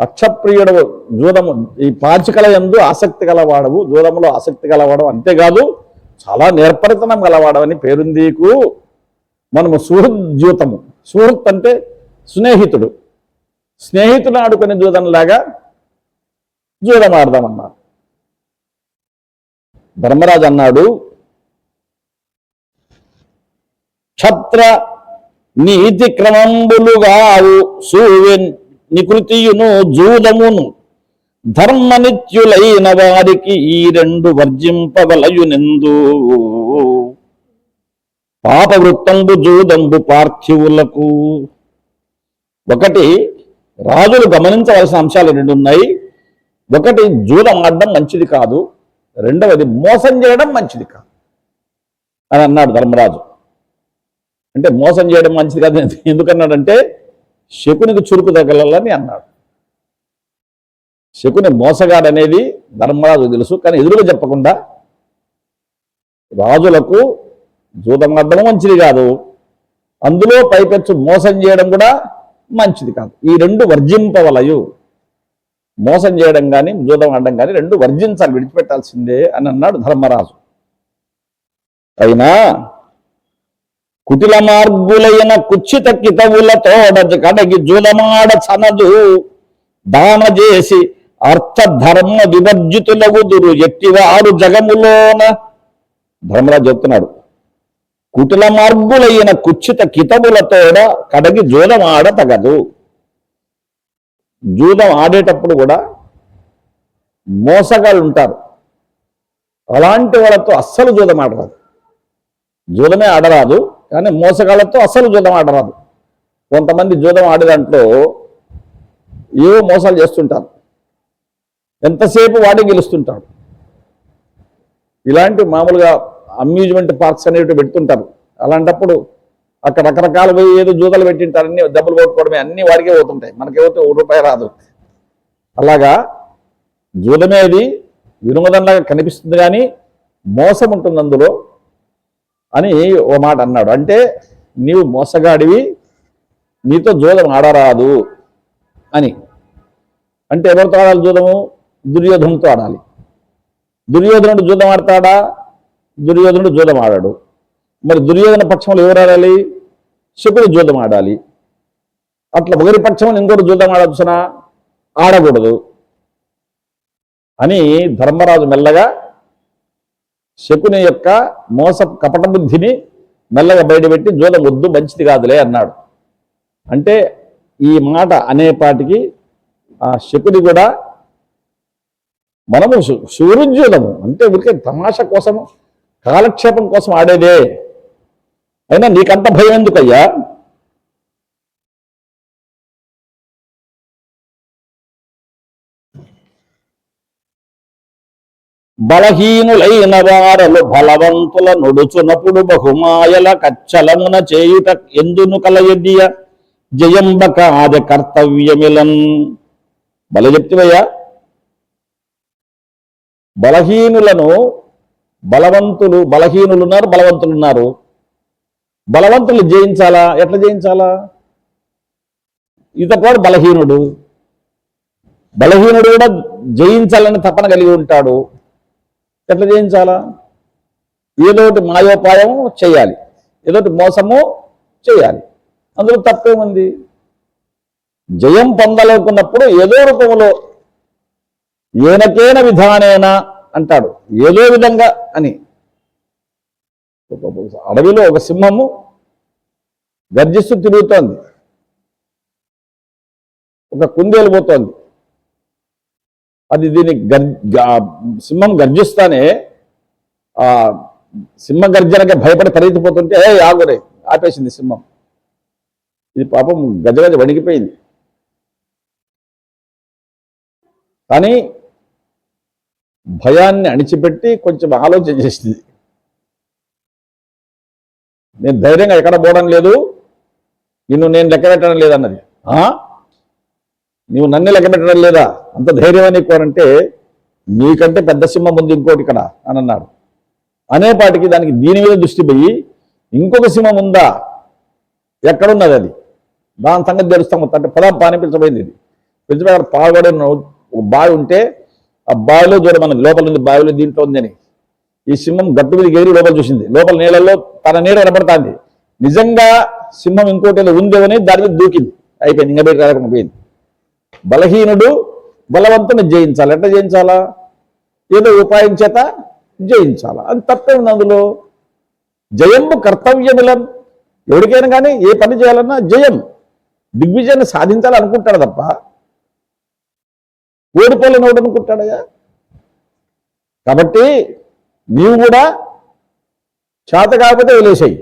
S1: అక్షప్రియుడవు, జూదము ఈ పాచికల యందు ఆసక్తి గలవాడవు, జూదములో ఆసక్తి గలవాడవు. అంతేకాదు చాలా నేర్పరితనం గలవాడవని పేరుందీకు. మనము సుహృద్యూతము, సుహృత్ అంటే స్నేహితుడు, స్నేహితుడు ఆడుకునే జూదంలాగా జూదం ఆడదామన్నారు. ధర్మరాజు అన్నాడు, క్షత్ర నీతి క్రమంబులుగావు సూవెన్ నికృతియును జూదమును ధర్మనిత్యులైన వారికి ఈ రెండు వర్జింపవలయునెందు. పాపవృత్తంబు జూదంబు పార్థివులకు. ఒకటి, రాజులు గమనించవలసిన అంశాలు రెండు ఉన్నాయి. ఒకటి, జూదం ఆడడం మంచిది కాదు, రెండవది మోసం చేయడం మంచిది కాదు అని అన్నాడు ధర్మరాజు. అంటే మోసం చేయడం మంచిది కాదు ఎందుకన్నాడంటే శకునికి చురుకు తగలని అన్నాడు. శకుని మోసగాడనేది ధర్మరాజు తెలుసు, కానీ ఎదురుగా చెప్పకుండా రాజులకు జూదం ఆడడం మంచిది కాదు, అందులో పైపెచ్చు మోసం చేయడం కూడా మంచిది కాదు, ఈ రెండు వర్జింపవలయు. మోసం చేయడం కానీ జూదం ఆడడం కానీ రెండు వర్జించాలి, విడిచిపెట్టాల్సిందే అని అన్నాడు ధర్మరాజు. అయినా కుటిల మార్గులైన కుచ్చిత కితవులతోడ కడగి జూదమాడ చనదు దాన చేసి అర్థధర్మ వివర్జితులగుదురు ఎట్టివారు జగములోన. ధర్మరాజు చెప్తున్నాడు, కుటిల మార్గులైన కుచ్చిత కితములతోడ కడగి జూదం ఆడ తగదు. జూదం ఆడేటప్పుడు కూడా మోసగాళ్ళు ఉంటారు, అలాంటి వాళ్ళతో అస్సలు జూదం ఆడరాదు. జూదమే ఆడరాదు, కానీ మోసగాళ్ళతో అస్సలు జూదం ఆడరాదు. కొంతమంది జూదం ఆడే దాంట్లో ఏవో మోసాలు చేస్తుంటారు, ఎంతసేపు వాడే గెలుస్తుంటాడు. ఇలాంటి మామూలుగా అమ్యూజ్మెంట్ పార్క్స్ అనేవి పెడుతుంటారు. అలాంటప్పుడు అక్కడ రకరకాల ఏదో జూదాలు పెట్టింటారు, అన్ని డబ్బులు కొట్టుకోవడమే, అన్ని వాడికే పోతుంటాయి, మనకేపోతే ₹1 రాదు. అలాగా జూదమేది వినోదంలాగా కనిపిస్తుంది కానీ మోసం ఉంటుంది అందులో అని ఓ మాట అన్నాడు. అంటే నీవు మోసగాడివి, నీతో జూదం ఆడరాదు అని. అంటే ఎవరితో ఆడాలి జూదము? దుర్యోధనుడితో ఆడాలి. దుర్యోధనుడు జూదం ఆడతాడా? దుర్యోధనుడు జూదం ఆడాడు. మరి దుర్యోధన పక్షంలో ఎవరు ఆడాలి? శకుడు జూదం ఆడాలి. అట్లా ఒకరి పక్షంలో ఇంకోటి జూదం ఆడవచ్చునా? ఆడకూడదు అని ధర్మరాజు మెల్లగా శకుని యొక్క మోస కపట బుద్ధిని మెల్లగా బయటపెట్టి జూదం వద్దు, మంచిది కాదులే అన్నాడు. అంటే ఈ మాట అనేపాటికి ఆ శకుని కూడా మనము సూర్యోద్యోగము అంటే ఊరికే తమాషా కోసము కాలక్షేపం కోసం ఆడేదే, అయినా నీకంత భయం ఎందుకయ్యా? బలహీనులైన వారలు బలవంతుల నొడుచునప్పుడు బహుమాయల కచ్చలమున చేయుట ఎందును కలయెద్దియ జయంబక ఆది కర్తవ్యమిలన్. బల చెప్తివయ్యా, బలహీనులను బలహీనులున్నారు, బలవంతులున్నారు. బలవంతులు జయించాలా? ఎట్లా జయించాలా? ఇతడు బలహీనుడు కూడా జయించాలని తపన కలిగి ఉంటాడు. ఎట్లా జయించాలా? ఏదోటి మాయోపాయం చేయాలి, ఏదోటి మోసము చేయాలి. అందులో తప్పేముంది? జయం పొందలేకున్నప్పుడు ఏదో రూపంలో ఏనకేన విధానేనా అంటాడు, ఏదో విధంగా అని. అడవిలో ఒక సింహము గర్జిస్తూ తిరుగుతోంది, ఒక కుందేలు పోతోంది. అది దీన్ని సింహం గర్జిస్తానే ఆ సింహ గర్జనకి భయపడి పరిగెత్తిపోతుంటే ఆగురే ఆపేసింది సింహం. ఇది పాపం గజగజ వణికిపోయింది. కానీ భయాన్ని అణిచిపెట్టి కొంచెం ఆలోచన చేసింది. నేను ధైర్యంగా ఎక్కడ పోవడం లేదు, నిన్ను నేను లెక్క పెట్టడం లేదన్నది. నువ్వు నన్ను లెక్క పెట్టడం లేదా? అంత ధైర్యం నీకు అంటే నీకంటే పెద్ద సింహం ఉంది ఇంకోటి ఇక్కడ అని అన్నాడు. అనేపాటికి దానికి దీని మీద దృష్టి పోయి ఇంకొక సింహం ఉందా, ఎక్కడున్నది అది, దాని సంగతి తెలుస్తాం. అంటే పదం పాని పిలిచబోయింది. ఇది పిలిచిపోయి అక్కడ పాల్గొడే బావి ఉంటే ఆ బావిలో చూడ మనకి లోపల ఉంది, బావిలో దీంట్లో ఉందని. ఈ సింహం గట్టు మీద ఎగిరి లోపల చూసింది. లోపల నీళ్ళల్లో తన నీడ కనబడుతుంది. నిజంగా సింహం ఇంకోటి ఉందేమని దాని మీద దూకింది. అయిపోయింది, ఇంకా బయట రాకుండా పోయింది. బలహీనుడు బలవంతుని జయించాలి. ఎట్లా జయించాలా? ఏదో ఉపాయం చేత జయించాలా. అది తప్పే ఉంది అందులో. జయంబు కర్తవ్యమిలం. ఎవరికైనా కానీ ఏ పని చేయాలన్నా జయం, దిగ్విజయాన్ని సాధించాలనుకుంటాడు తప్ప ఓడిపోలేని ఒకటి అనుకుంటాడయ్యా. కాబట్టి నీవు కూడా చేత కాకపోతే వదిలేసాయి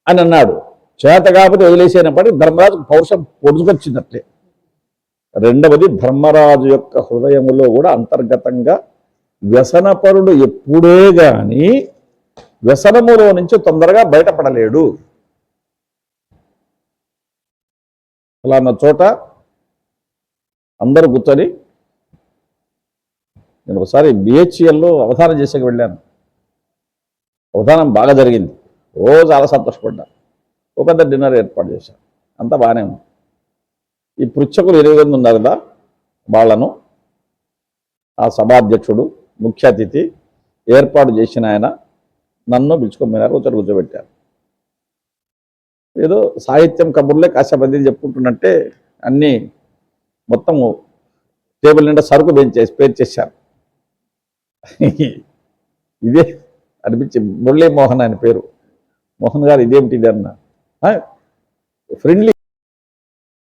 S1: అని అన్నాడు. చేత కాకపోతే వదిలేసేనప్పటికీ ధర్మరాజు పౌరుషం పొడుచుకొచ్చిందట్లే. రెండవది ధర్మరాజు యొక్క హృదయములో కూడా అంతర్గతంగా వ్యసనపరుడు ఎప్పుడే గాని వ్యసనములో నుంచి తొందరగా బయటపడలేడు. అలాన్న చోట అందరూ కూర్చొని, నేను ఒకసారి బిహెచ్ఎల్లో అవధానం చేసేకి వెళ్ళాను. అవధానం బాగా జరిగింది. చాలా సంతోషపడ్డా. ఒక పెద్ద డిన్నర్ ఏర్పాటు చేశాను. అంతా బాగానే ఉంది. ఈ పృచ్ఛకులు 20 మంది ఉన్నారు కదా, వాళ్ళను ఆ సభాధ్యక్షుడు ముఖ్య అతిథి ఏర్పాటు చేసిన ఆయన నన్ను పిలుచుకోమన్నారు. ఒకసారి కూర్చోబెట్టారు. ఏదో సాహిత్యం కబుర్లే కాసేపు అది చెప్పుకుంటున్నట్టే అన్నీ మొత్తము టేబుల్ నిండా సరుకు పేర్చేశారు. ఇదే అనిపించి మురళీ మోహన్ ఆయన పేరు. మోహన్ గారు ఇదేమిటి ఇది అన్న, ఫ్రెండ్లీ